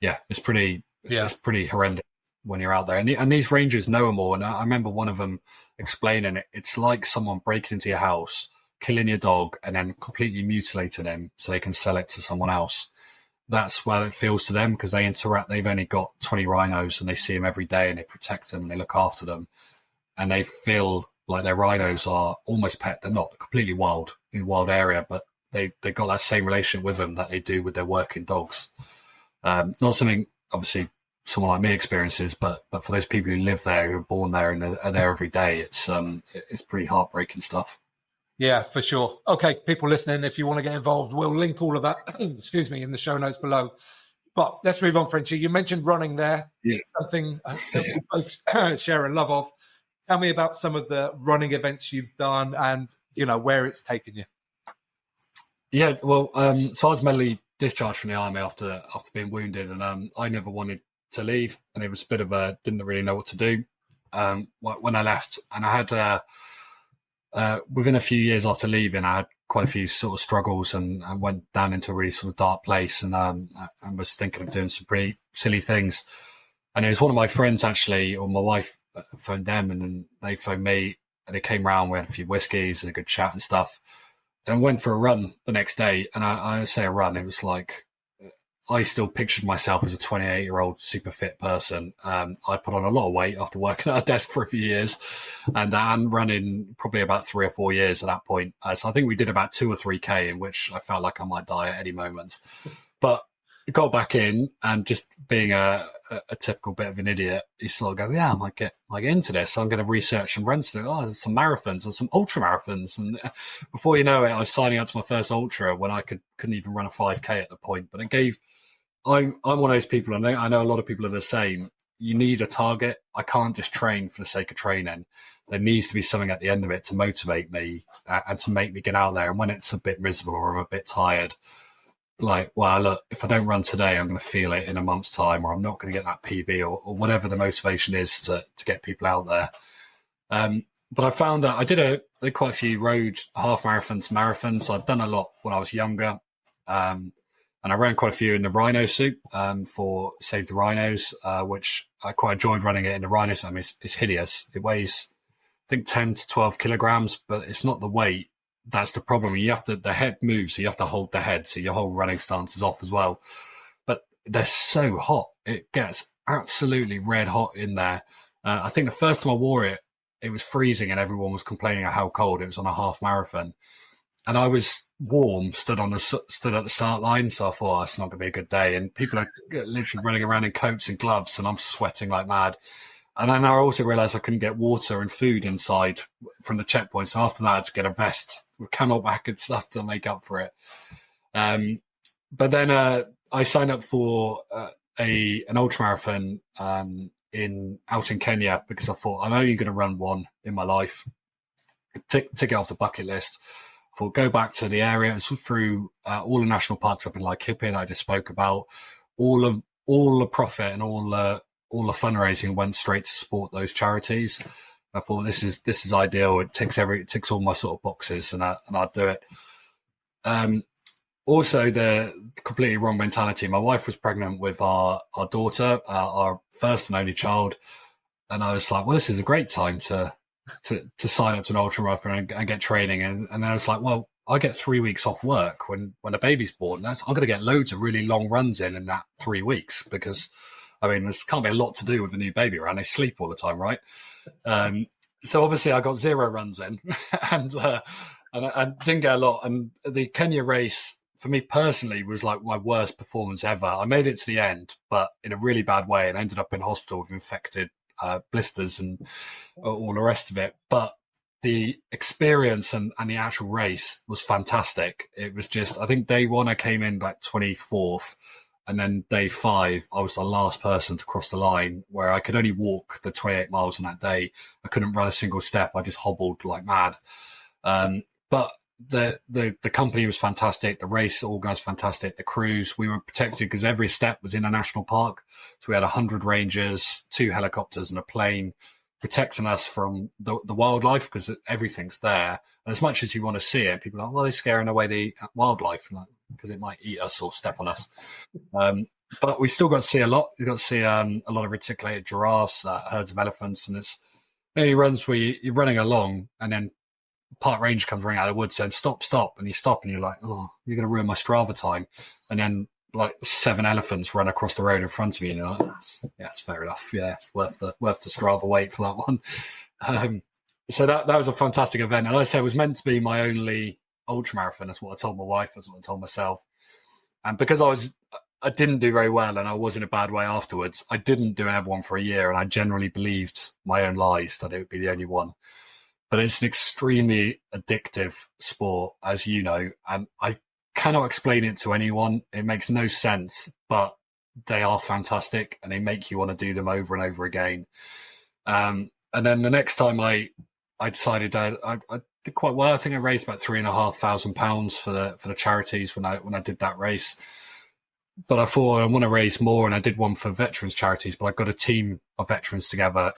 It's pretty Yeah. It's pretty horrendous when you're out there. And these rangers know them all. And I remember one of them explaining it. It's like someone breaking into your house, killing your dog, and then completely mutilating him so they can sell it to someone else. That's where it feels to them, because they interact. They've only got 20 rhinos and they see them every day and they protect them and they look after them. And they feel like their rhinos are almost pet. They're not completely wild in a wild area, but they got that same relationship with them that they do with their working dogs. Not something, obviously, someone like me experiences, but for those people who live there, who are born there and are there every day, it's pretty heartbreaking stuff. Yeah, for sure. Okay, people listening, if you want to get involved, we'll link all of that, excuse me, in the show notes below. But let's move on, Frenchie. You mentioned running there. Yeah. Something that we both share a love of. Tell me about some of the running events you've done and, where it's taken you. Yeah, well, so I was medically discharged from the army after being wounded, and I never wanted to leave, and it was a bit of didn't really know what to do when I left. And I had within a few years after leaving, I had quite a few sort of struggles and went down into a really sort of dark place, and I was thinking of doing some pretty silly things. And it was one of my friends, actually, or my wife phoned them, and then they phoned me, and they came round. We had a few whiskies and a good chat and stuff. And I went for a run the next day, and I say a run, it was like, I still pictured myself as a 28-year-old super fit person. I put on a lot of weight after working at a desk for a few years, and running probably about 3 or 4 years at that point. So I think we did about 2 or 3K, in which I felt like I might die at any moment. But I got back in, and just being a typical bit of an idiot, you sort of go, yeah, I might get into this. So I'm going to research some runs to some marathons or some ultra marathons. And before you know it, I was signing up to my first ultra when I couldn't even run a 5K at the point. But I'm one of those people, and I know a lot of people are the same. You need a target. I can't just train for the sake of training. There needs to be something at the end of it to motivate me and to make me get out there. And when it's a bit miserable or I'm a bit tired, like, well, look, if I don't run today, I'm going to feel it in a month's time, or I'm not going to get that PB, or whatever the motivation is to get people out there. But I found that I did quite a few road half marathons. So I'd done a lot when I was younger. And I ran quite a few in the rhino suit for Save the Rhinos, which I quite enjoyed running it in the rhino suit. I mean, it's hideous. It weighs, I think, 10 to 12 kilograms, but it's not the weight. That's the problem. The head moves, so you have to hold the head, so your whole running stance is off as well. But they're so hot. It gets absolutely red hot in there. I think the first time I wore it, it was freezing and everyone was complaining of how cold. It was on a half marathon. And I was warm, stood at the start line, so I thought, it's not going to be a good day. And people are literally running around in coats and gloves, and I'm sweating like mad. And then I also realised I couldn't get water and food inside from the checkpoint. So after that, I had to get a vest with Camelback and stuff to make up for it. But then I signed up for an ultramarathon out in Kenya, because I thought, I'm only going to run one in my life. Tick it off the bucket list. I thought, go back to the area. It was through all the national parks up in Laikipia that I just spoke about. All the profit and all the fundraising went straight to support those charities. I thought, this is ideal. It ticks all my sort of boxes, and I'd do it. Also, the completely wrong mentality. My wife was pregnant with our daughter, our first and only child, and I was like, well, this is a great time to sign up to an ultramarathon and get training. And then I was like, well, I get 3 weeks off work when a baby's born. I'm going to get loads of really long runs in that 3 weeks, because I mean, there can't be a lot to do with a new baby around. They sleep all the time, right? So obviously I got 0 runs in and I didn't get a lot. And the Kenya race, for me personally, was like my worst performance ever. I made it to the end, but in a really bad way, and ended up in hospital with infected blisters and all the rest of it. But the experience and the actual race was fantastic. It was just, I think day 1 I came in like 24th. And then day 5, I was the last person to cross the line, where I could only walk the 28 miles on that day. I couldn't run a single step. I just hobbled like mad. But the company was fantastic. The race organised fantastic. The crews, we were protected because every step was in a national park. So we had 100 rangers, 2 helicopters and a plane protecting us from the wildlife, because everything's there. And as much as you want to see it, people are like, well, they're scaring away the wildlife, because it might eat us or step on us. but we still got to see a lot. We got to see a lot of reticulated giraffes, herds of elephants, and it's many runs where you're running along, and then park ranger comes running out of the woods saying, stop, and you stop, and you're like, oh, you're going to ruin my Strava time. And then like 7 elephants run across the road in front of you, and you're like, that's fair enough. Yeah, it's worth the Strava wait for that one. So that was a fantastic event. And like I said, it was meant to be my only ultramarathon. That's what I told my wife. That's what I told myself. And because I didn't do very well and I was in a bad way afterwards, I didn't do another one for a year. And I generally believed my own lies that it would be the only one. But it's an extremely addictive sport, as you know, and I cannot explain it to anyone. It makes no sense, but they are fantastic and they make you want to do them over and over again. And then the next time I decided I did quite well. I think I raised about £3,500 for the charities when I did that race. But I thought I want to raise more, and I did one for veterans charities. But I got a team of veterans together,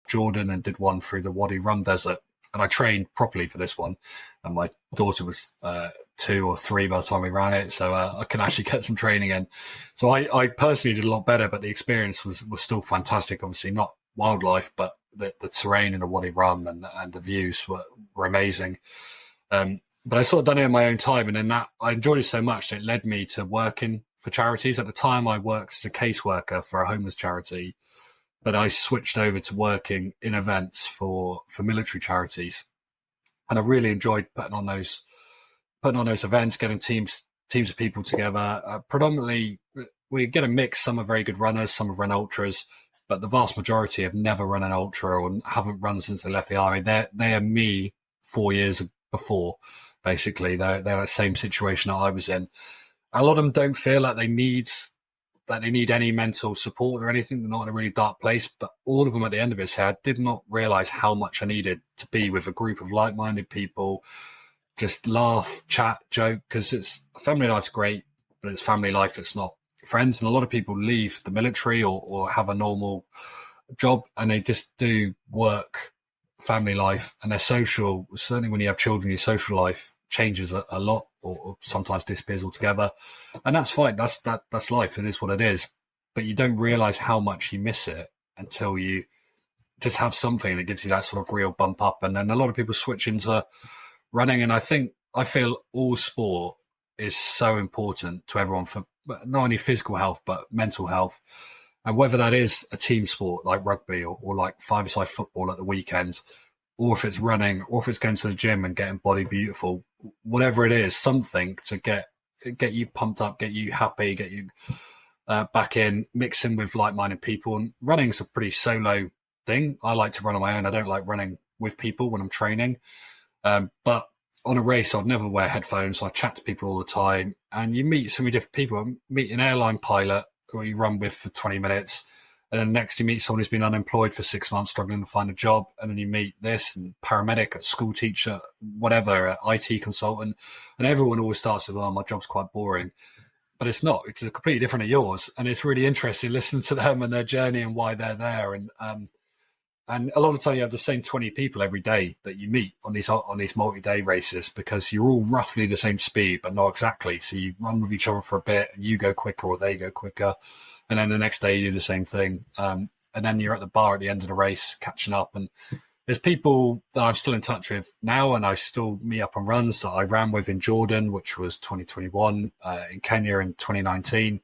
Jordan, and did one through the Wadi Rum Desert. And I trained properly for this one. And my daughter was 2 or 3 by the time we ran it. So I could actually get some training in. So I personally did a lot better, but the experience was still fantastic. Obviously not wildlife, but the terrain in the Wadi Rum and the views were amazing. But I sort of done it in my own time. And then I enjoyed it so much that it led me to working for charities. At the time, I worked as a caseworker for a homeless charity. But I switched over to working in events for military charities, and I really enjoyed putting on those events, getting teams of people together. Predominantly, we get a mix. Some are very good runners, some have run ultras, but the vast majority have never run an ultra or haven't run since they left the army. They are me 4 years before, basically. They're in the same situation that I was in. A lot of them don't feel like they need any mental support or anything. They're not in a really dark place, but all of them at the end of it say, I did not realize how much I needed to be with a group of like-minded people, just laugh, chat, joke, because family life's great, but it's family life, it's not friends. And a lot of people leave the military or have a normal job and they just do work, family life, and their social, certainly when you have children, your social life changes a lot or sometimes disappears altogether. And that's fine. That's life. It is what it is. But you don't realize how much you miss it until you just have something that gives you that sort of real bump up. And then a lot of people switch into running. And I feel all sport is so important to everyone for not only physical health, but mental health. And whether that is a team sport like rugby or like five-a-side football at the weekends, or if it's running, or if it's going to the gym and getting body beautiful, whatever it is, something to get you pumped up, get you happy, get you back in, mixing with like-minded people. And running's a pretty solo thing. I like to run on my own. I don't like running with people when I'm training. But on a race, I'd never wear headphones. I chat to people all the time, and you meet so many different people. I meet an airline pilot who you run with for 20 minutes. And then next you meet someone who's been unemployed for 6 months, struggling to find a job. And then you meet this and paramedic, a school teacher, whatever, an IT consultant. And everyone always starts with, oh, my job's quite boring. But it's not. It's completely different to yours. And it's really interesting listening to them and their journey and why they're there. And a lot of the time you have the same 20 people every day that you meet on these multi-day races because you're all roughly the same speed, but not exactly. So you run with each other for a bit and you go quicker or they go quicker. And then the next day you do the same thing. And then you're at the bar at the end of the race catching up. And there's people that I'm still in touch with now, and I still meet up on runs that I ran with in Jordan, which was 2021, in Kenya in 2019.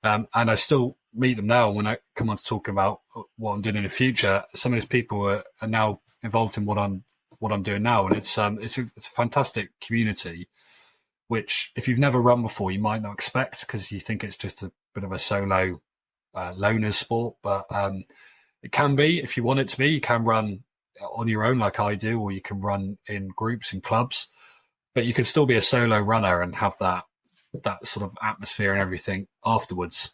And I still meet them now when I come on to talk about what I'm doing in the future. Some of those people are now involved in what I'm doing now. And it's a fantastic community, which if you've never run before, you might not expect because you think it's just a bit of a solo loner sport, but it can be if you want it to be. You can run on your own like I do, or you can run in groups and clubs, but you can still be a solo runner and have that sort of atmosphere and everything afterwards.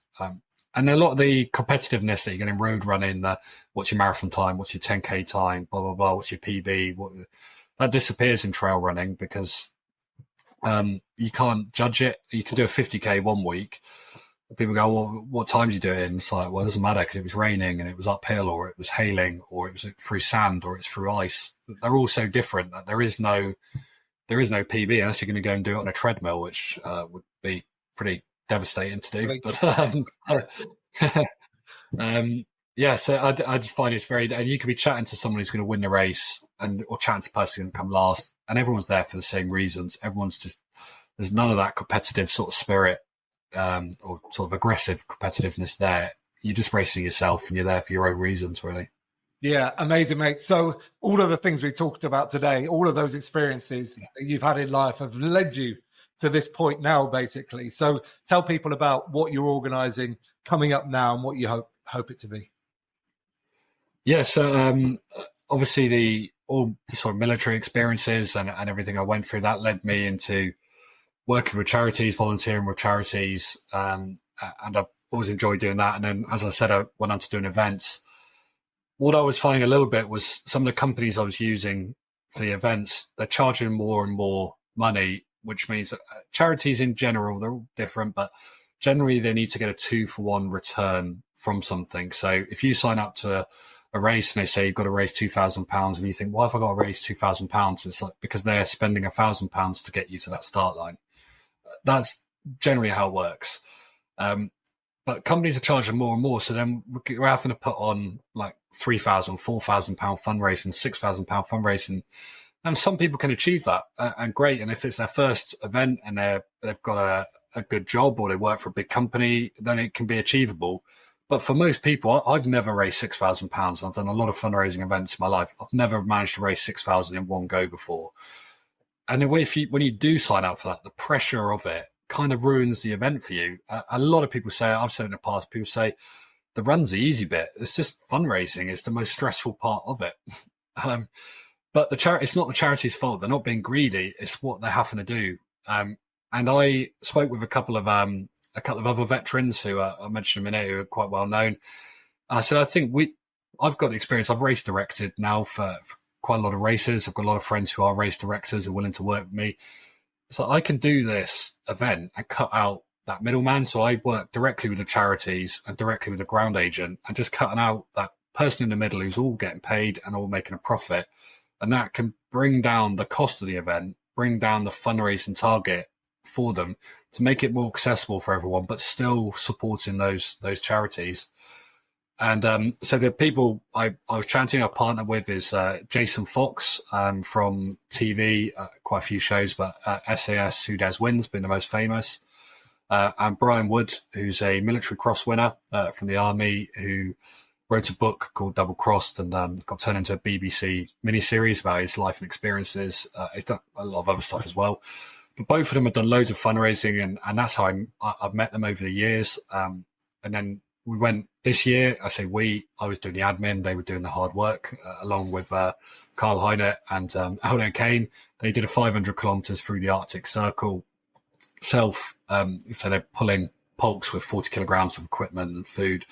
And a lot of the competitiveness that you get in road running, what's your marathon time, what's your 10K time, blah, blah, blah, what's your PB, that disappears in trail running because you can't judge it. You can do a 50K one week. People go, well, what time do you do it in? It's like, well, it doesn't matter because it was raining and it was uphill or it was hailing or it was through sand or it's through ice. They're all so different that there is no PB unless you're going to go and do it on a treadmill, which would be pretty devastating to do. Really? But yeah, so I just find it's very, and you could be chatting to someone who's going to win the race, or chatting to the person who's going to come last, and everyone's there for the same reasons. Everyone's just, there's none of that competitive sort of spirit, or sort of aggressive competitiveness there. You're just racing yourself, and you're there for your own reasons, really. Yeah, amazing, mate. So all of the things we talked about today, all of those experiences that you've had in life have led you to this point now, basically. So tell people about what you're organising coming up now and what you hope it to be. Yeah, so obviously all the sort of military experiences and everything I went through, that led me into working with charities, volunteering with charities, and I've always enjoyed doing that. And then, as I said, I went on to doing events. What I was finding a little bit was some of the companies I was using for the events, they're charging more and more money, which means that charities in general, they're all different, but generally they need to get a 2-for-1 return from something. So if you sign up to a race and they say you've got to raise £2,000 and you think, why have I got to raise £2,000? It's like, because they're spending £1,000 to get you to that start line. That's generally how it works. But companies are charging more and more. So then we're having to put on like £3,000, £4,000 fundraising, £6,000 fundraising. And some people can achieve that, and great. And if it's their first event and they've got a good job or they work for a big company, then it can be achievable. But for most people, I've never raised £6,000. I've done a lot of fundraising events in my life. I've never managed to raise £6,000 in one go before. And then when you do sign up for that, the pressure of it kind of ruins the event for you. A lot of people say, I've said it in the past, people say the run's the easy bit. It's just fundraising. It's the most stressful part of it. But it's not the charity's fault. They're not being greedy. It's what they're having to do. And I spoke with a couple of other veterans who I mentioned a minute, who are quite well known. And I said, I think I've got the experience. I've race directed now for quite a lot of races. I've got a lot of friends who are race directors who are willing to work with me. So I can do this event and cut out that middleman. So I work directly with the charities and directly with the ground agent, and just cutting out that person in the middle who's all getting paid and all making a profit. And that can bring down the cost of the event, bring down the fundraising target for them to make it more accessible for everyone, but still supporting those charities. And so the people I was chatting, I partnered with is Jason Fox from TV, quite a few shows, but SAS, Who Dares Wins, being the most famous. And Brian Wood, who's a military cross winner from the army, who wrote a book called Double Crossed and got turned into a BBC miniseries about his life and experiences. He's done a lot of other stuff as well. But both of them have done loads of fundraising, and that's how I've met them over the years. And then we went this year. I was doing the admin, they were doing the hard work, along with Carl Heinert and Aldo Kane. They did a 500 kilometers through the Arctic Circle so they're pulling pulks with 40 kilograms of equipment and food,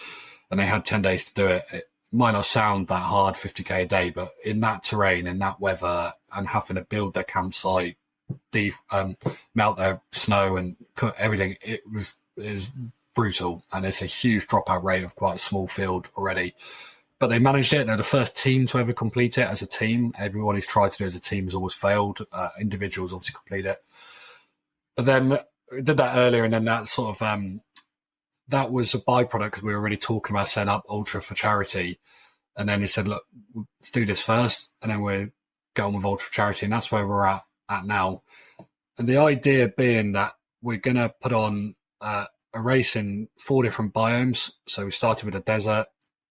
and they had 10 days to do it. It might not sound that hard, 50k a day, but in that terrain, in that weather, and having to build their campsite, melt their snow and cook everything, it was brutal. And it's a huge dropout rate of quite a small field already. But they managed it. They're the first team to ever complete it as a team. Everyone who's tried to do it as a team has always failed. Individuals obviously complete it. But then we did that earlier, and then that sort of that was a byproduct because we were already talking about setting up Ultra for charity. And then he said, look, let's do this first, and then we'll go on with Ultra for charity. And that's where we're at now. And the idea being that we're going to put on a race in 4 different biomes. So we started with the desert,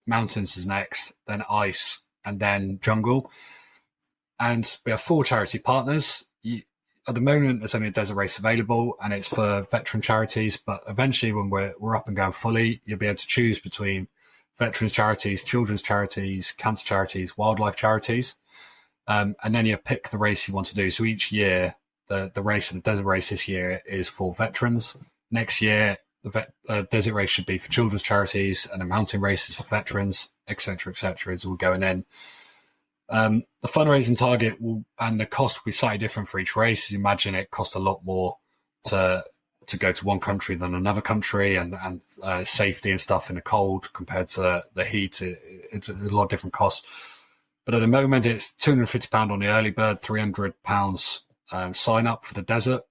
mountains is next, then ice, and then jungle. And we have 4 charity partners. At the moment, there's only a desert race available, and it's for veteran charities. But eventually, when we're up and going fully, you'll be able to choose between veterans charities, children's charities, cancer charities, wildlife charities. And then you pick the race you want to do. So each year, the race, the desert race this year is for veterans. Next year, the desert race should be for children's charities, and the mountain race is for veterans, etc., is all going in. The fundraising target and the cost will be slightly different for each race. You imagine it costs a lot more to go to one country than another country, and safety and stuff in the cold compared to the heat. It's a lot of different costs. But at the moment, it's £250 on the early bird, £300 sign up for the desert.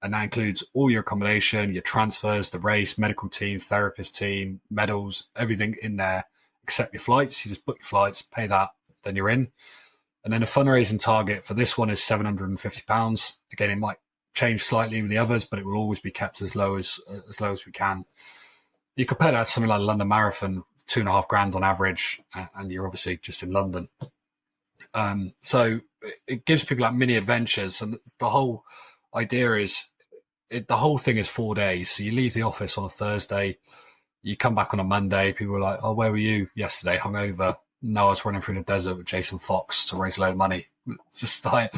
And that includes all your accommodation, your transfers, the race, medical team, therapist team, medals, everything in there except your flights. You just book your flights, pay that, then you're in. And then the fundraising target for this one is £750. Again, it might change slightly with the others, but it will always be kept as low as we can. You compare that to something like the London Marathon, £2,500 on average, and you're obviously just in London. So it gives people like mini adventures, and the whole idea is the whole thing is 4 days. So you leave the office on a Thursday, you come back on a Monday. People are like, "Oh, where were you yesterday? Hungover?" No, I was running through the desert with Jason Fox to raise a load of money. It's just like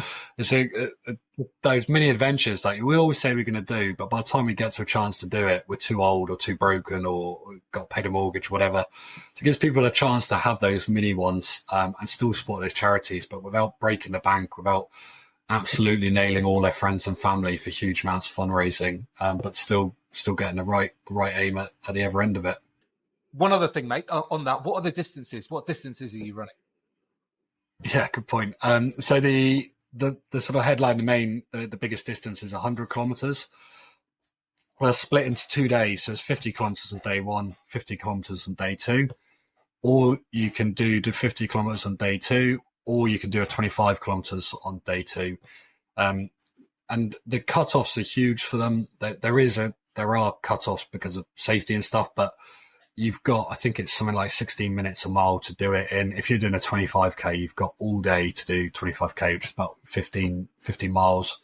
those mini adventures like we always say we're going to do, but by the time we get to a chance to do it, we're too old or too broken or got paid a mortgage, whatever. So it gives people a chance to have those mini ones and still support those charities, but without breaking the bank, without absolutely nailing all their friends and family for huge amounts of fundraising, but still getting the right aim at the other end of it. One other thing, mate, on that, what are the distances? What distances are you running? Yeah, good point. So the sort of headline, the biggest distance is 100 kilometers. Well, it's split into 2 days. So it's 50 kilometers on day one, 50 kilometers on day two. Or you can do 50 kilometers on day two, or you can do a 25 kilometers on day two. And the cutoffs are huge for them. There are cutoffs because of safety and stuff, but you've got, I think it's something like 16 minutes a mile to do it in. If you're doing a 25k, you've got all day to do 25k, which is about 15 miles.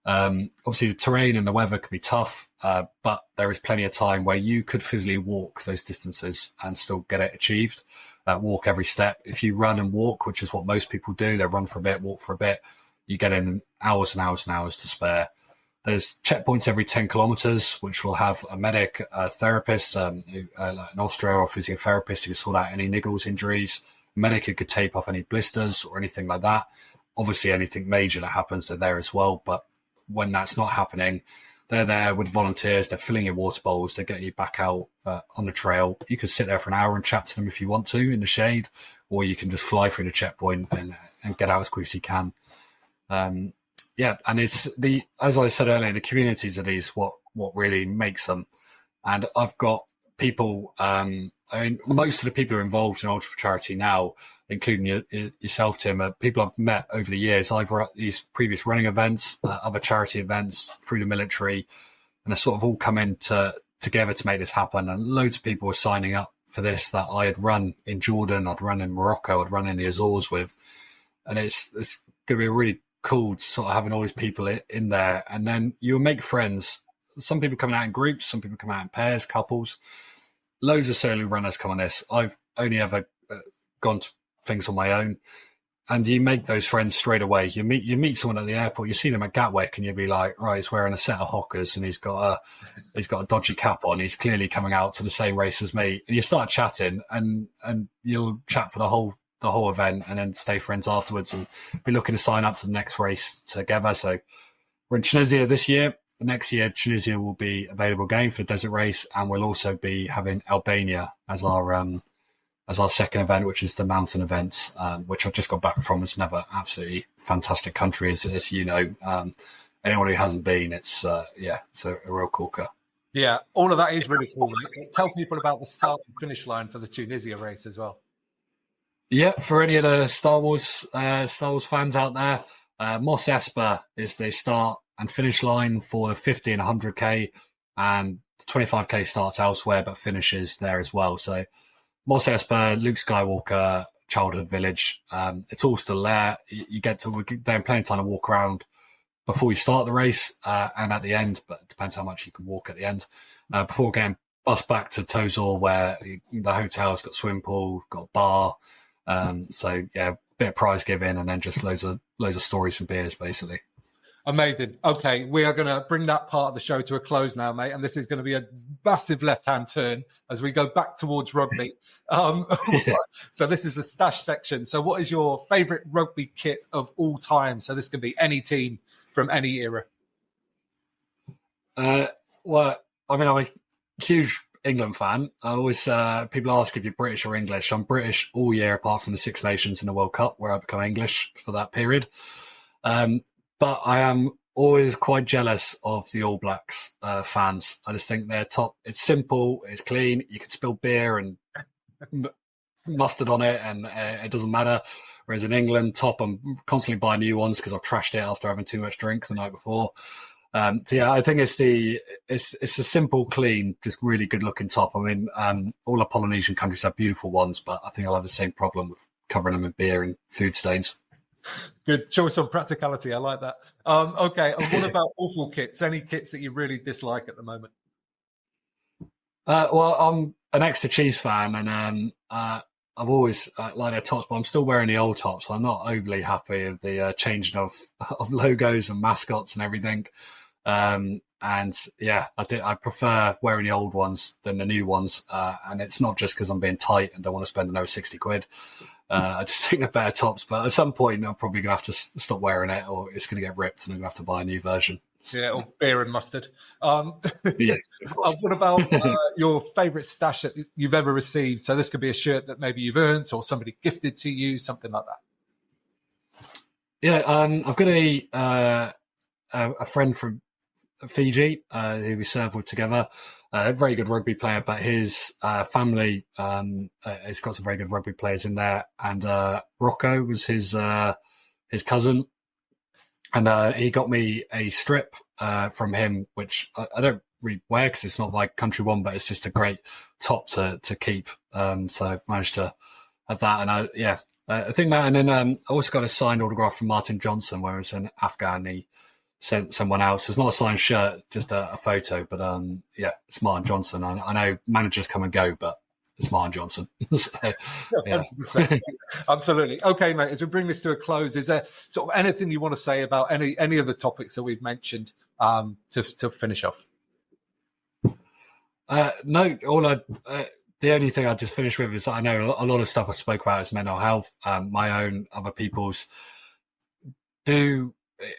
Obviously the terrain and the weather can be tough, but there is plenty of time where you could physically walk those distances and still get it achieved. Walk every step. If you run and walk, which is what most people do, they run for a bit, walk for a bit, you get in hours and hours and hours to spare. There's checkpoints every 10 kilometers, which will have a medic, a therapist, like an osteo or physiotherapist who can sort out any niggles, injuries, a medic who could tape up any blisters or anything like that. Obviously, anything major that happens, they're there as well. But when that's not happening, they're there with volunteers. They're filling your water bowls. They're getting you back out on the trail. You can sit there for an hour and chat to them if you want to in the shade, or you can just fly through the checkpoint and get out as quick as you can. Yeah, and it's as I said earlier, the communities of these what really makes them. And I've got people, most of the people who are involved in Ultra for Charity now, including yourself, Tim, are people I've met over the years, either at these previous running events, other charity events, through the military, and they're sort of all come together to make this happen. And loads of people were signing up for this that I had run in Jordan, I'd run in Morocco, I'd run in the Azores with. And it's going to be a really cool to sort of having all these people in there, and then you'll make friends. Some people coming out in groups, some people come out in pairs, couples. Loads of solo runners come on this. I've only ever gone to things on my own, and you make those friends straight away. You meet someone at the airport, you see them at Gatwick, and you'll be like, right, he's wearing a set of Hockers and he's got a dodgy cap on. He's clearly coming out to the same race as me, and you start chatting, and you'll chat for the whole event and then stay friends afterwards and be looking to sign up to the next race together. So we're in Tunisia this year. Next year, Tunisia will be available again for the desert race, and we'll also be having Albania as our second event, which is the mountain events, which I've just got back from. It's another absolutely fantastic country, as you know. Anyone who hasn't been, it's a real corker. Yeah, all of that is really cool. Tell people about the start and finish line for the Tunisia race as well. Yeah, for any of the Star Wars fans out there, Mos Espa is the start and finish line for the 50 and 100k, and the 25k starts elsewhere but finishes there as well. So Mos Espa, Luke Skywalker childhood village, it's all still there. You get to there plenty of time to walk around before you start the race and at the end, but it depends how much you can walk at the end, before getting bus back to Tozor, where the hotel's got a swimming pool, got a bar. So yeah, a bit of prize giving, and then just loads of stories from beers, basically. Amazing. Okay, we are going to bring that part of the show to a close now, mate. And this is going to be a massive left-hand turn as we go back towards rugby. So this is the stash section. So what is your favourite rugby kit of all time? So this can be any team from any era. Well, I mean, I'm a huge England fan. I always people ask if you're British or English. I'm British all year apart from the Six Nations in the World Cup, where I become English for that period. But I am always quite jealous of the All Blacks fans. I just think they're top. It's simple, it's clean. You can spill beer and mustard on it, and it doesn't matter. Whereas in England, top, I'm constantly buying new ones because I've trashed it after having too much drink the night before. So yeah, I think it's a simple, clean, just really good looking top. I mean, all the Polynesian countries have beautiful ones, but I think I'll have the same problem with covering them in beer and food stains. Good choice on practicality. I like that. Okay, and what about awful kits? Any kits that you really dislike at the moment? Well, I'm an extra cheese fan, and I've always liked their tops, but I'm still wearing the old tops. I'm not overly happy with the changing of logos and mascots and everything. And yeah, I prefer wearing the old ones than the new ones. And it's not just because I'm being tight and don't want to spend another 60 quid. I just think they're better tops. But at some point, I'm probably going to have to stop wearing it, or it's going to get ripped and I'm going to have to buy a new version. Yeah, or beer and mustard. Yeah. What about your favourite stash that you've ever received? So this could be a shirt that maybe you've earned or somebody gifted to you, something like that. Yeah, I've got a friend from Fiji who we served with together. A very good rugby player, but his family has got some very good rugby players in there. And Rocco was his cousin. And he got me a strip from him, which I don't really wear because it's not my country one, but it's just a great top to keep. So I've managed to have that. And I think that. And then I also got a signed autograph from Martin Johnson, where it's an Afghan. He sent someone else. It's not a signed shirt, just a photo. But yeah, it's Martin Johnson. I know managers come and go, but it's Martin Johnson. So, yeah. Absolutely. Okay, mate, as we bring this to a close, is there sort of anything you want to say about any of the topics that we've mentioned to finish off? No, the only thing I just finish with is I know a lot of stuff I spoke about is mental health. My own, other people's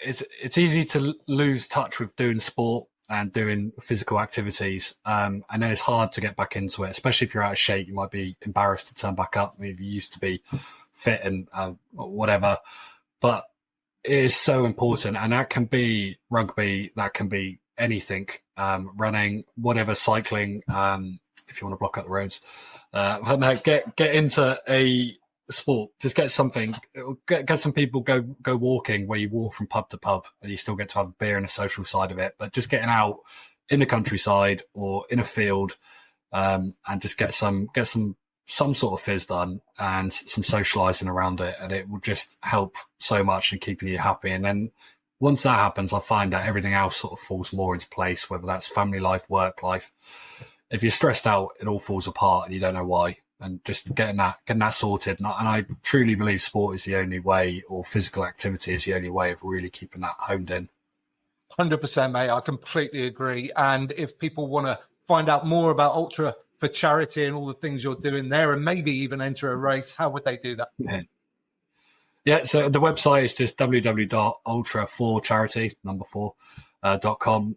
it's easy to lose touch with doing sport and doing physical activities. And then it's hard to get back into it, especially if you're out of shape. You might be embarrassed to turn back up. Maybe you used to be fit and whatever, but it is so important. And that can be rugby, that can be anything, running, whatever, cycling, if you want to block up the roads. But no, get into a sport. Just get something. Get some people go walking where you walk from pub to pub and you still get to have a beer and a social side of it. But just getting out in the countryside or in a field, and just get some sort of fizz done and some socialising around it, and it will just help so much in keeping you happy. And then once that happens, I find that everything else sort of falls more into place, whether that's family life, work life. If you're stressed out, it all falls apart and you don't know why. And just getting that sorted. And I truly believe sport is the only way, or physical activity is the only way of really keeping that honed in. 100%, mate. I completely agree. And if people want to find out more about Ultra for Charity and all the things you're doing there, and maybe even enter a race, how would they do that? Yeah, so the website is just www.ultra4charity.com.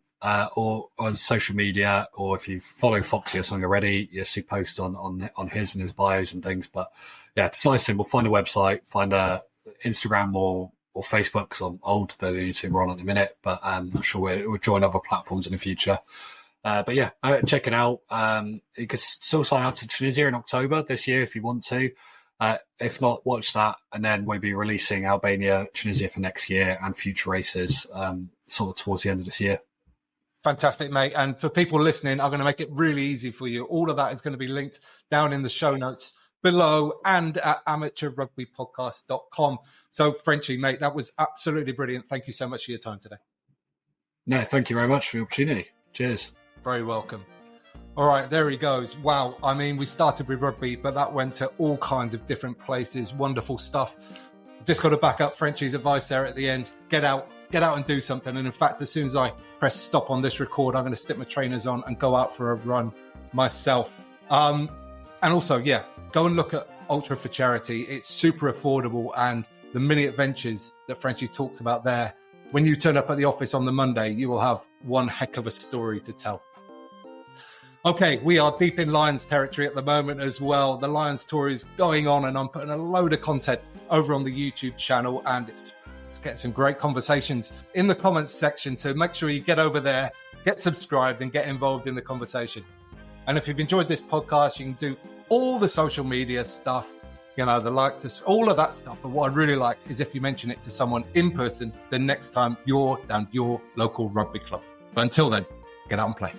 Or on social media, or if you follow Foxy or something already, you'll see posts on his and his bios and things. But yeah, it's nice and simple. Find a website, find a Instagram or Facebook, because I'm old. They're the only two we're on at the minute, but I'm not sure we'll join other platforms in the future. But yeah, check it out. You can still sign up to Tunisia in October this year if you want to. If not, watch that, and then we'll be releasing Albania, Tunisia for next year and future races sort of towards the end of this year. Fantastic, mate. And for people listening, I'm going to make it really easy for you. All of that is going to be linked down in the show notes below and at amateurrugbypodcast.com. So, Frenchie, mate, that was absolutely brilliant. Thank you so much for your time today. No, thank you very much for the opportunity. Cheers. Very welcome. All right, there he goes. Wow. I mean, we started with rugby, but that went to all kinds of different places. Wonderful stuff. Just got to back up Frenchie's advice there at the end. Get out and do something. And in fact, as soon as I press stop on this record, I'm going to stick my trainers on and go out for a run myself. And also, yeah, go and look at Ultra for Charity. It's super affordable. And the mini adventures that Frenchie talked about there, when you turn up at the office on the Monday, you will have one heck of a story to tell. Okay, we are deep in Lions territory at the moment as well. The Lions tour is going on and I'm putting a load of content over on the YouTube channel, and it's It's getting some great conversations in the comments section, so make sure you get over there, get subscribed and get involved in the conversation. And if you've enjoyed this podcast, you can do all the social media stuff, the likes, all of that stuff. But what I really like is if you mention it to someone in person the next time you're down your local rugby club. But until then, get out and play.